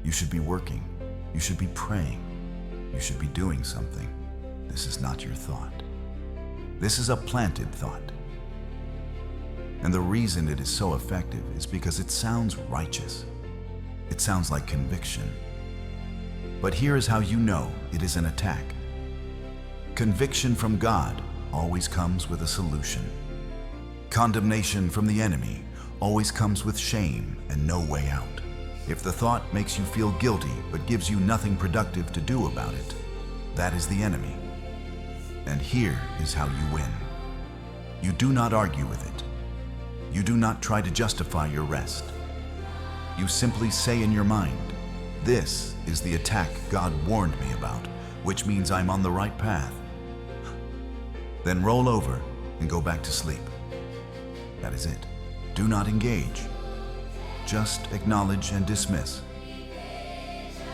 You should be working. You should be praying. You should be doing something. This is not your thought. This is a planted thought. And the reason it is so effective is because it sounds righteous. It sounds like conviction. But here is how you know it is an attack. Conviction from God always comes with a solution. Condemnation from the enemy always comes with shame and no way out. If the thought makes you feel guilty but gives you nothing productive to do about it, that is the enemy. And here is how you win. You do not argue with it. You do not try to justify your rest. You simply say in your mind, this is the attack God warned me about, which means I'm on the right path. Then roll over and go back to sleep. That is it. Do not engage. Just acknowledge and dismiss.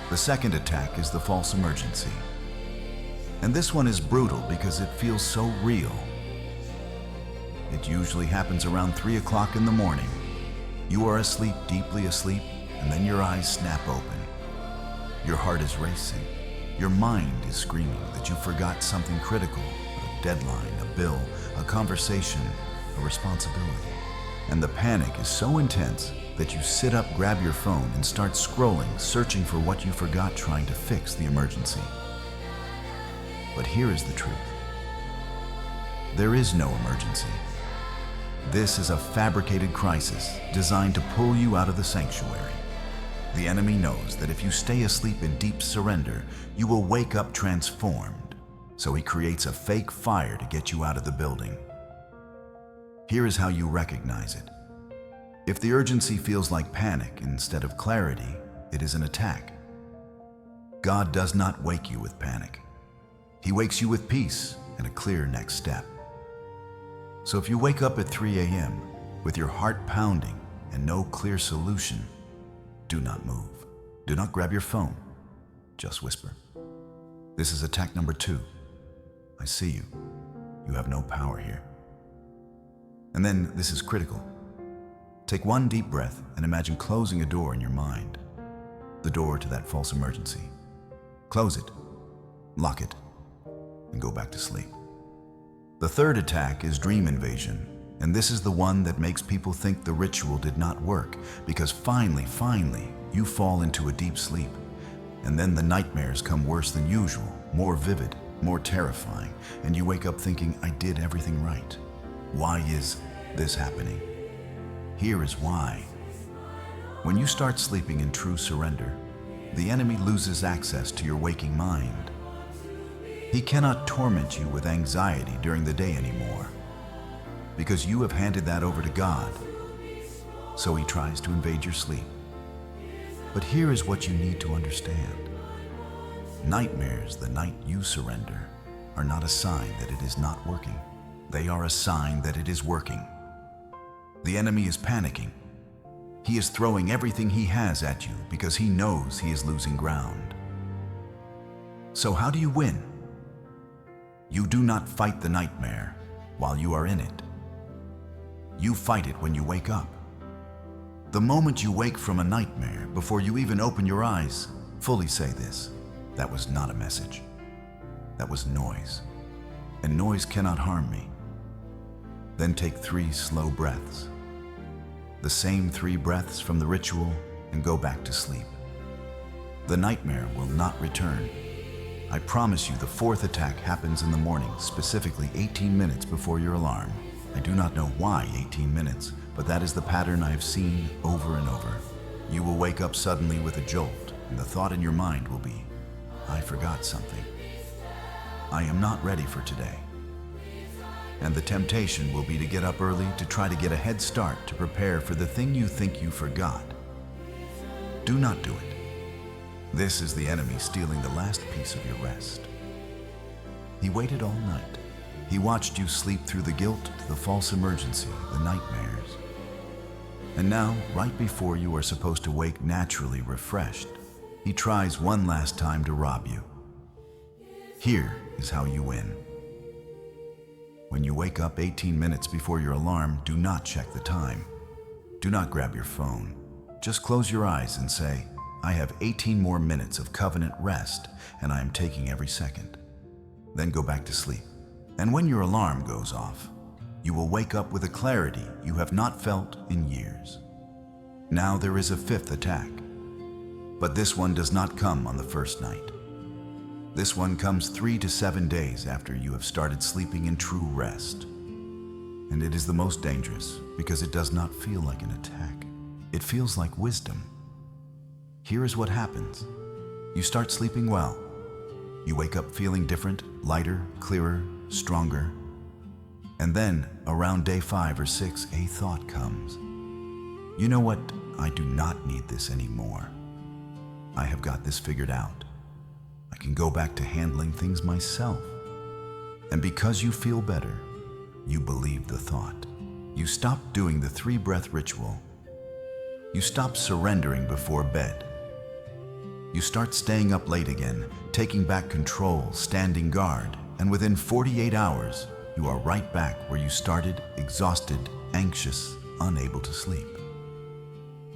The second attack is the false emergency. And this one is brutal because it feels so real. It usually happens around 3 o'clock in the morning. You are asleep, deeply asleep, and then your eyes snap open. Your heart is racing. Your mind is screaming that you forgot something critical, a deadline, a bill, a conversation, a responsibility. And the panic is so intense that you sit up, grab your phone, and start scrolling, searching for what you forgot, trying to fix the emergency. But here is the truth. There is no emergency. This is a fabricated crisis designed to pull you out of the sanctuary. The enemy knows that if you stay asleep in deep surrender, you will wake up transformed. So he creates a fake fire to get you out of the building. Here is how you recognize it. If the urgency feels like panic instead of clarity, it is an attack. God does not wake you with panic. He wakes you with peace and a clear next step. So if you wake up at 3 a.m. with your heart pounding and no clear solution, do not move. Do not grab your phone. Just whisper. This is attack number 2. I see you. You have no power here. And then, this is critical. Take one deep breath and imagine closing a door in your mind. The door to that false emergency. Close it, lock it, and go back to sleep. The third attack is dream invasion, and this is the one that makes people think the ritual did not work, because finally, you fall into a deep sleep. And then the nightmares come worse than usual, more vivid, more terrifying, and you wake up thinking, I did everything right. Why is this happening? Here is why. When you start sleeping in true surrender, the enemy loses access to your waking mind. He cannot torment you with anxiety during the day anymore, because you have handed that over to God. So he tries to invade your sleep. But here is what you need to understand. Nightmares the night you surrender are not a sign that it is not working. They are a sign that it is working. The enemy is panicking. He is throwing everything he has at you because he knows he is losing ground. So how do you win? You do not fight the nightmare while you are in it. You fight it when you wake up. The moment you wake from a nightmare, before you even open your eyes, fully say this: that was not a message. That was noise. And noise cannot harm me. Then take 3 slow breaths. The same 3 breaths from the ritual, and go back to sleep. The nightmare will not return. I promise you the 4th attack happens in the morning, specifically 18 minutes before your alarm. I do not know why 18 minutes, but that is the pattern I have seen over and over. You will wake up suddenly with a jolt, and the thought in your mind will be, I forgot something. I am not ready for today. And the temptation will be to get up early to try to get a head start to prepare for the thing you think you forgot. Do not do it. This is the enemy stealing the last piece of your rest. He waited all night. He watched you sleep through the guilt, the false emergency, the nightmares. And now, right before you are supposed to wake naturally refreshed, he tries one last time to rob you. Here is how you win. When you wake up 18 minutes before your alarm, do not check the time. Do not grab your phone. Just close your eyes and say, I have 18 more minutes of covenant rest, and I am taking every second. Then go back to sleep. And when your alarm goes off, you will wake up with a clarity you have not felt in years. Now there is a 5th attack, but this one does not come on the first night. This one comes 3 to 7 days after you have started sleeping in true rest. And it is the most dangerous because it does not feel like an attack. It feels like wisdom. Here is what happens. You start sleeping well. You wake up feeling different, lighter, clearer, stronger. And then, around day 5 or 6, a thought comes. You know what? I do not need this anymore. I have got this figured out. I can go back to handling things myself. And because you feel better, you believe the thought. You stop doing the 3-breath ritual. You stop surrendering before bed. You start staying up late again, taking back control, standing guard, and within 48 hours, you are right back where you started, exhausted, anxious, unable to sleep.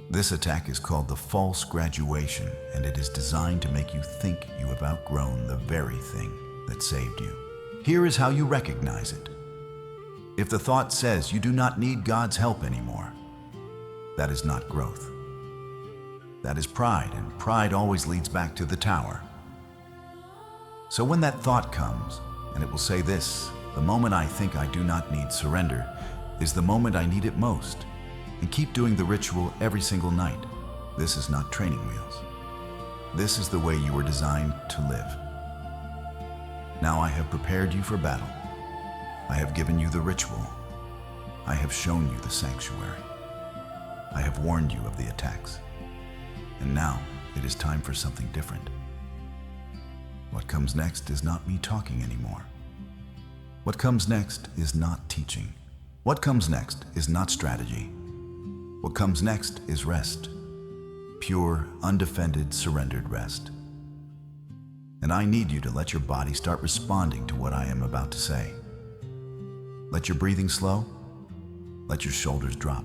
This attack is called the false graduation, and it is designed to make you think you have outgrown the very thing that saved you. Here is how you recognize it. If the thought says you do not need God's help anymore, that is not growth. That is pride, and pride always leads back to the tower. So when that thought comes, and it will say this, the moment I think I do not need surrender is the moment I need it most, and keep doing the ritual every single night. This is not training wheels. This is the way you were designed to live. Now I have prepared you for battle. I have given you the ritual. I have shown you the sanctuary. I have warned you of the attacks. And now it is time for something different. What comes next is not me talking anymore. What comes next is not teaching. What comes next is not strategy. What comes next is rest. Pure, undefended, surrendered rest. And I need you to let your body start responding to what I am about to say. Let your breathing slow. Let your shoulders drop.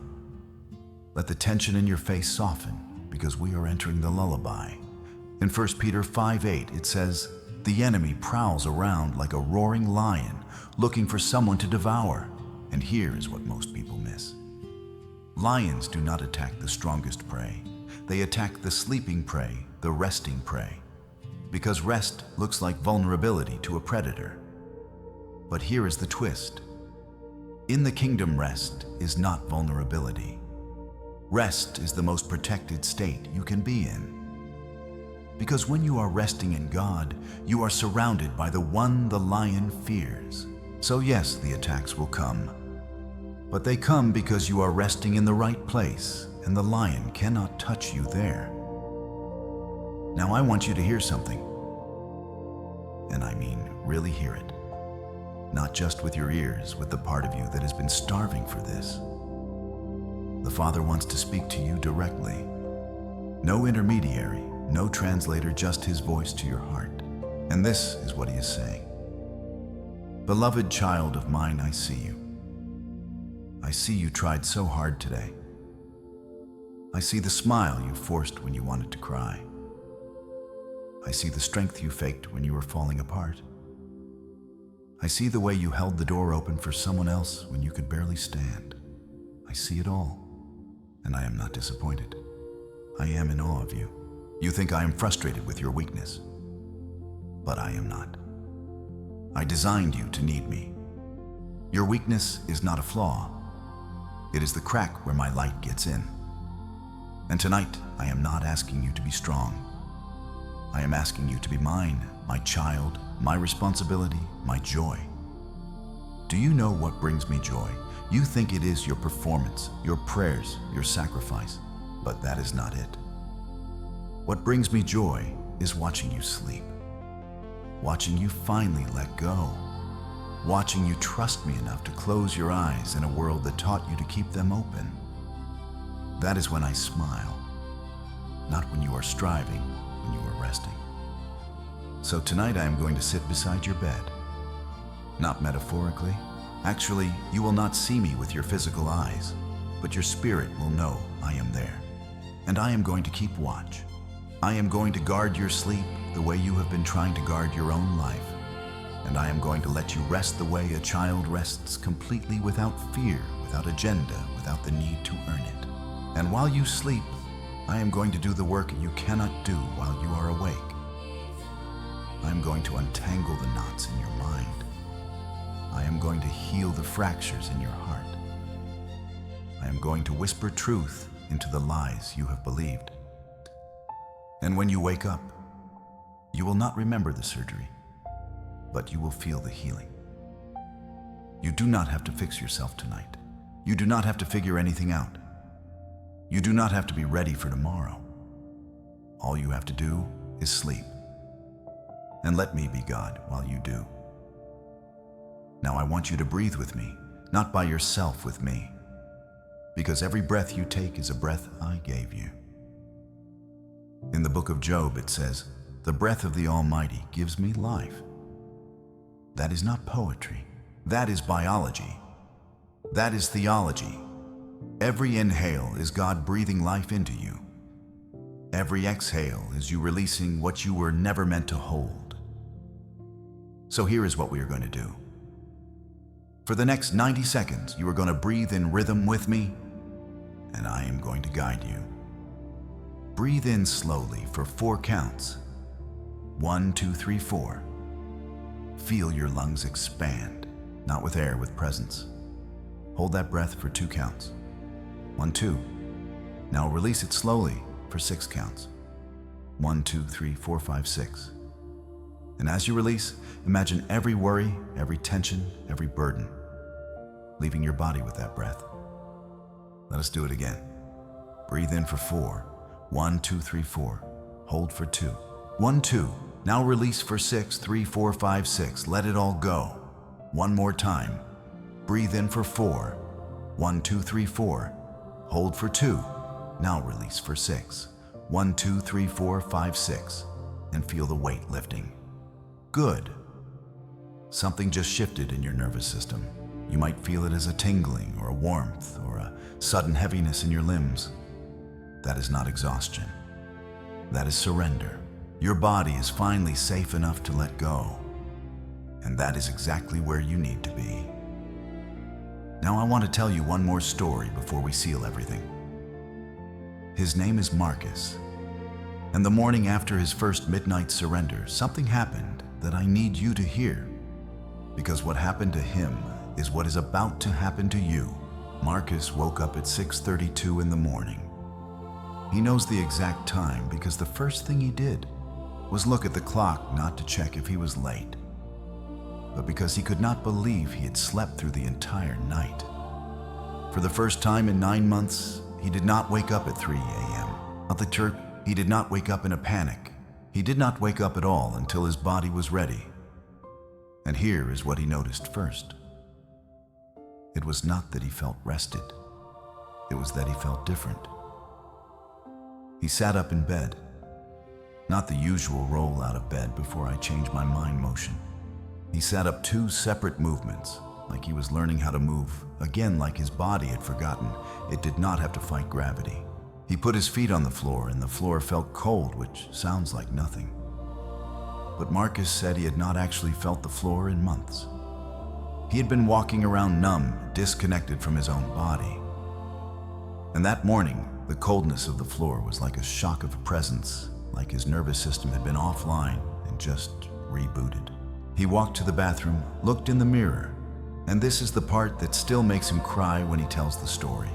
Let the tension in your face soften, because we are entering the lullaby. In 1 Peter 5:8, it says, "The enemy prowls around like a roaring lion, looking for someone to devour." And here is what most people miss. Lions do not attack the strongest prey. They attack the sleeping prey, the resting prey, because rest looks like vulnerability to a predator. But here is the twist. In the kingdom, rest is not vulnerability. Rest is the most protected state you can be in. Because when you are resting in God, you are surrounded by the one the lion fears. So yes, the attacks will come. But they come because you are resting in the right place, and the lion cannot touch you there. Now I want you to hear something. And I mean, really hear it. Not just with your ears, with the part of you that has been starving for this. The Father wants to speak to you directly. No intermediary, no translator, just His voice to your heart. And this is what He is saying. Beloved child of mine, I see you. I see you tried so hard today. I see the smile you forced when you wanted to cry. I see the strength you faked when you were falling apart. I see the way you held the door open for someone else when you could barely stand. I see it all, and I am not disappointed. I am in awe of you. You think I am frustrated with your weakness, but I am not. I designed you to need me. Your weakness is not a flaw. It is the crack where my light gets in. And tonight, I am not asking you to be strong. I am asking you to be mine, my child, my responsibility, my joy. Do you know what brings me joy? You think it is your performance, your prayers, your sacrifice, but that is not it. What brings me joy is watching you sleep, watching you finally let go, watching you trust me enough to close your eyes in a world that taught you to keep them open. That is when I smile, not when you are striving, when you are resting. So tonight I am going to sit beside your bed. Not metaphorically. Actually, you will not see me with your physical eyes, but your spirit will know I am there. And I am going to keep watch. I am going to guard your sleep the way you have been trying to guard your own life. And I am going to let you rest the way a child rests, completely without fear, without agenda, without the need to earn it. And while you sleep, I am going to do the work you cannot do while you are awake. I am going to untangle the knots in your mind. I am going to heal the fractures in your heart. I am going to whisper truth into the lies you have believed. And when you wake up, you will not remember the surgery, but you will feel the healing. You do not have to fix yourself tonight. You do not have to figure anything out. You do not have to be ready for tomorrow. All you have to do is sleep. And let me be God while you do. Now I want you to breathe with me, not by yourself, with me. Because every breath you take is a breath I gave you. In the book of Job it says, "The breath of the Almighty gives me life." That is not poetry. That is biology. That is theology. Every inhale is God breathing life into you. Every exhale is you releasing what you were never meant to hold. So here is what we are going to do. For the next 90 seconds, you are going to breathe in rhythm with me, and I am going to guide you. Breathe in slowly for 4 counts. 1, 2, 3, 4. Feel your lungs expand, not with air, with presence. Hold that breath for 2 counts. 1, 2. Now release it slowly for 6 counts. 1, 2, 3, 4, 5, 6. And as you release, imagine every worry, every tension, every burden, leaving your body with that breath. Let us do it again. Breathe in for 4. 1, 2, 3, 4. Hold for 2. 1, 2. Now release for 6. 3, 4, 5, 6. Let it all go. One more time. Breathe in for 4. 1, 2, 3, 4. Hold for 2. Now release for 6. 1, 2, 3, 4, 5, 6. And feel the weight lifting. Good. Something just shifted in your nervous system. You might feel it as a tingling or a warmth or a sudden heaviness in your limbs. That is not exhaustion. That is surrender. Your body is finally safe enough to let go. And that is exactly where you need to be. Now I want to tell you one more story before we seal everything. His name is Marcus. And the morning after his first midnight surrender, something happened that I need you to hear. Because what happened to him is what is about to happen to you. Marcus woke up at 6:32 in the morning. He knows the exact time because the first thing he did was look at the clock, not to check if he was late, but because he could not believe he had slept through the entire night. For the first time in 9 months, he did not wake up at 3 a.m. He did not wake up in a panic. He did not wake up at all until his body was ready. And here is what he noticed first. It was not that he felt rested. It was that he felt different. He sat up in bed. Not the usual roll out of bed before I change my mind motion. He sat up 2 separate movements, like he was learning how to move, again like his body had forgotten it did not have to fight gravity. He put his feet on the floor and the floor felt cold, which sounds like nothing. But Marcus said he had not actually felt the floor in months. He had been walking around numb, disconnected from his own body. And that morning, the coldness of the floor was like a shock of presence, like his nervous system had been offline and just rebooted. He walked to the bathroom, looked in the mirror, and this is the part that still makes him cry when he tells the story.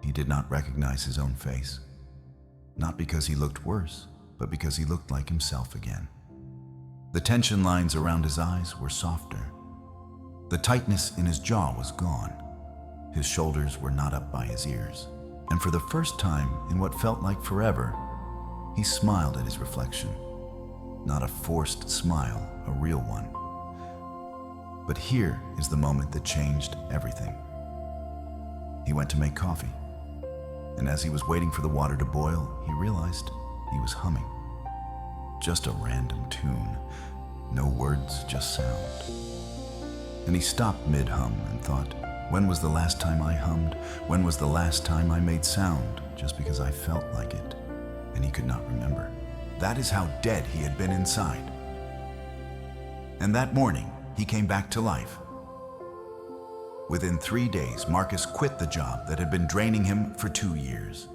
He did not recognize his own face, not because he looked worse, but because he looked like himself again. The tension lines around his eyes were softer. The tightness in his jaw was gone. His shoulders were not up by his ears. And for the first time in what felt like forever, he smiled at his reflection. Not a forced smile, a real one. But here is the moment that changed everything. He went to make coffee. And as he was waiting for the water to boil, he realized he was humming. Just a random tune. No words, just sound. And he stopped mid-hum and thought, when was the last time I hummed? When was the last time I made sound just because I felt like it? And he could not remember. That is how dead he had been inside. And that morning, he came back to life. Within 3 days, Marcus quit the job that had been draining him for 2 years.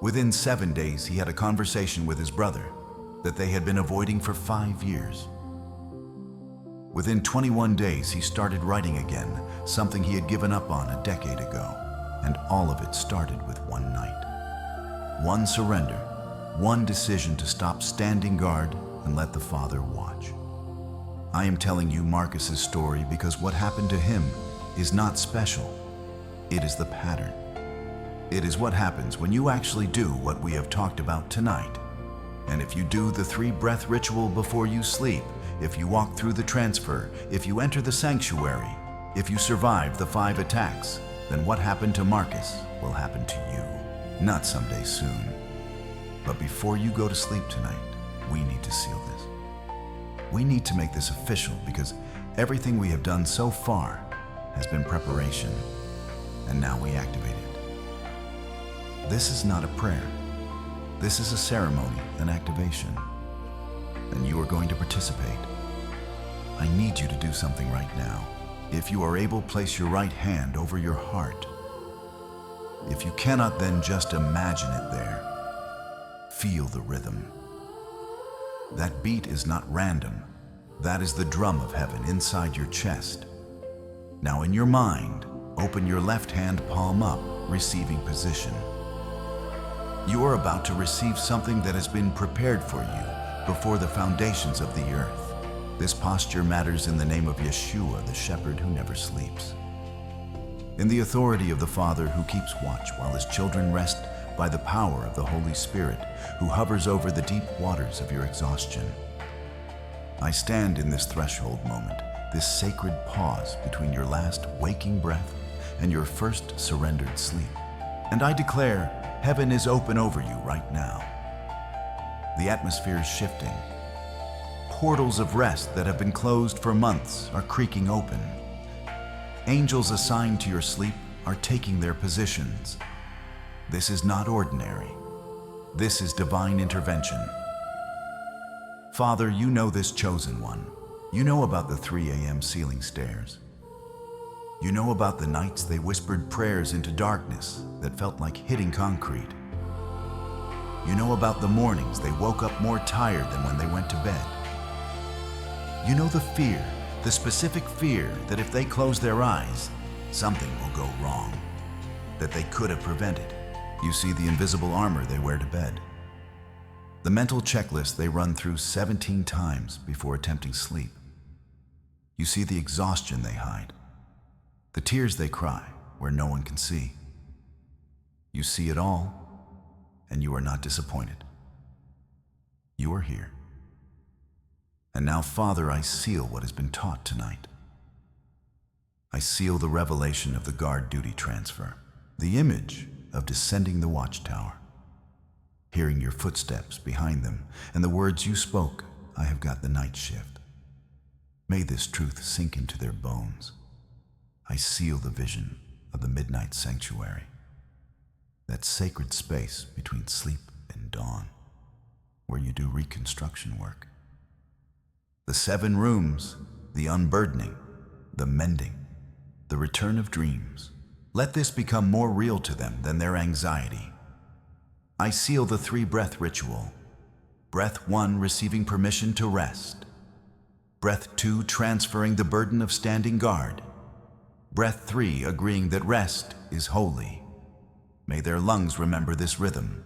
Within 7 days, he had a conversation with his brother that they had been avoiding for 5 years. Within 21 days, he started writing again, something he had given up on a decade ago. And all of it started with one night. One surrender, one decision to stop standing guard and let the Father watch. I am telling you Marcus's story because what happened to him is not special. It is the pattern. It is what happens when you actually do what we have talked about tonight. And if you do the 3-breath ritual before you sleep, if you walk through the transfer, if you enter the sanctuary, if you survive the 5 attacks, then what happened to Marcus will happen to you. Not someday soon. But before you go to sleep tonight, we need to seal this. We need to make this official because everything we have done so far has been preparation, and now we activate it. This is not a prayer. This is a ceremony, an activation. And you are going to participate. I need you to do something right now. If you are able, place your right hand over your heart. If you cannot, then just imagine it there. Feel the rhythm. That beat is not random. That is the drum of heaven inside your chest. Now in your mind, open your left hand palm up, receiving position. You are about to receive something that has been prepared for you before the foundations of the earth. This posture matters in the name of Yeshua, the shepherd who never sleeps. In the authority of the Father who keeps watch while his children rest by the power of the Holy Spirit who hovers over the deep waters of your exhaustion. I stand in this threshold moment, this sacred pause between your last waking breath and your first surrendered sleep. And I declare, heaven is open over you right now. The atmosphere is shifting. Portals of rest that have been closed for months are creaking open. Angels assigned to your sleep are taking their positions. This is not ordinary. This is divine intervention. Father, you know this chosen one. You know about the 3 a.m. ceiling stairs. You know about the nights they whispered prayers into darkness that felt like hitting concrete. You know about the mornings they woke up more tired than when they went to bed. You know the fear, the specific fear that if they close their eyes, something will go wrong, that they could have prevented. You see the invisible armor they wear to bed. The mental checklist they run through 17 times before attempting sleep. You see the exhaustion they hide, the tears they cry where no one can see. You see it all, and you are not disappointed. You are here. And now, Father, I seal what has been taught tonight. I seal the revelation of the guard duty transfer, the image of descending the watchtower, hearing your footsteps behind them, and the words you spoke, I have got the night shift. May this truth sink into their bones. I seal the vision of the midnight sanctuary, that sacred space between sleep and dawn, where you do reconstruction work. The 7 rooms, the unburdening, the mending, the return of dreams. Let this become more real to them than their anxiety. I seal the 3-breath ritual. Breath 1, receiving permission to rest. Breath 2, transferring the burden of standing guard. Breath 3, agreeing that rest is holy. May their lungs remember this rhythm.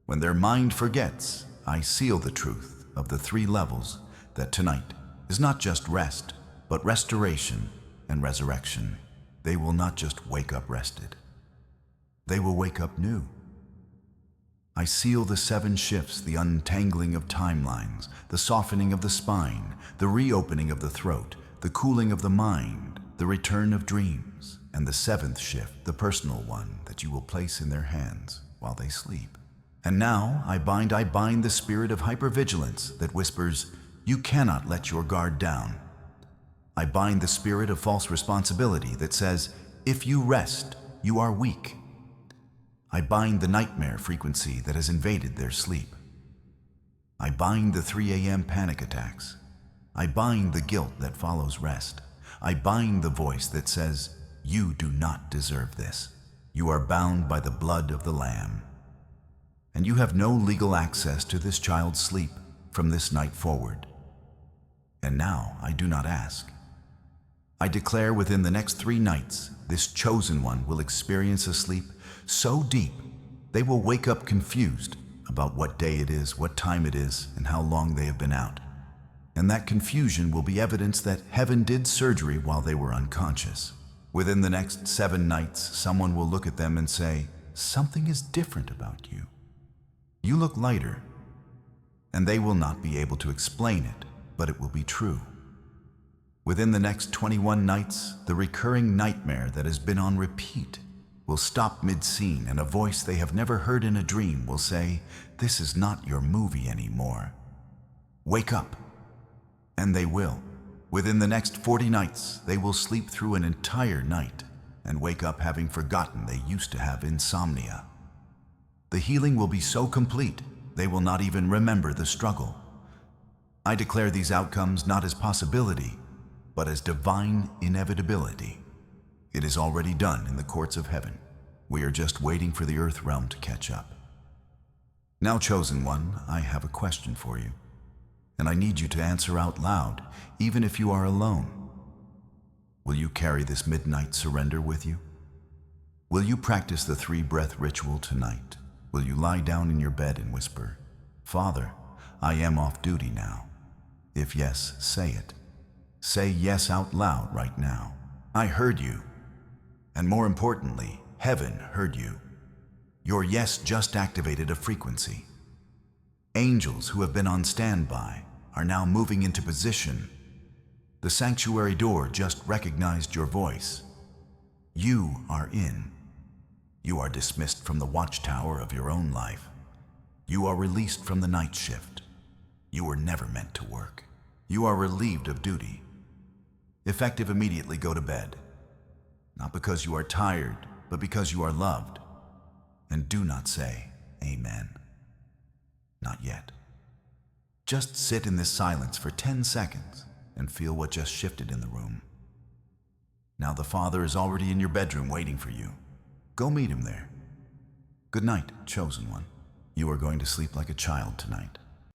When their mind forgets, I seal the truth of the 3 levels that tonight is not just rest, but restoration and resurrection. They will not just wake up rested. They will wake up new. I seal the 7 shifts, the untangling of timelines, the softening of the spine, the reopening of the throat, the cooling of the mind, the return of dreams, and the 7th shift, the personal one that you will place in their hands while they sleep. And now I bind the spirit of hypervigilance that whispers, you cannot let your guard down. I bind the spirit of false responsibility that says, if you rest, you are weak. I bind the nightmare frequency that has invaded their sleep. I bind the 3 a.m. panic attacks. I bind the guilt that follows rest. I bind the voice that says, you do not deserve this. You are bound by the blood of the Lamb. And you have no legal access to this child's sleep from this night forward. And now I do not ask. I declare within the next 3 nights, this chosen one will experience a sleep so deep they will wake up confused about what day it is, what time it is, and how long they have been out. And that confusion will be evidence that heaven did surgery while they were unconscious. Within the next 7 nights, someone will look at them and say, something is different about you. You look lighter, and they will not be able to explain it, but it will be true. Within the next 21 nights, the recurring nightmare that has been on repeat will stop mid-scene, and a voice they have never heard in a dream will say, this is not your movie anymore. Wake up. And they will. Within the next 40 nights, they will sleep through an entire night and wake up having forgotten they used to have insomnia. The healing will be so complete, they will not even remember the struggle. I declare these outcomes not as possibility, but as divine inevitability. It is already done in the courts of heaven. We are just waiting for the earth realm to catch up. Now, chosen one, I have a question for you, and I need you to answer out loud, even if you are alone. Will you carry this midnight surrender with you? Will you practice the 3-breath ritual tonight? Will you lie down in your bed and whisper, Father, I am off duty now? If yes, say it. Say yes out loud right now. I heard you. And more importantly, heaven heard you. Your yes just activated a frequency. Angels who have been on standby are now moving into position. The sanctuary door just recognized your voice. You are in. You are dismissed from the watchtower of your own life. You are released from the night shift. You were never meant to work. You are relieved of duty. Effective immediately, go to bed. not because you are tired, but because you are loved. And do not say, Amen. Not yet. Just sit in this silence for 10 seconds and feel what just shifted in the room. Now the Father is already in your bedroom waiting for you. Go meet him there. Good night, chosen one. You are going to sleep like a child tonight.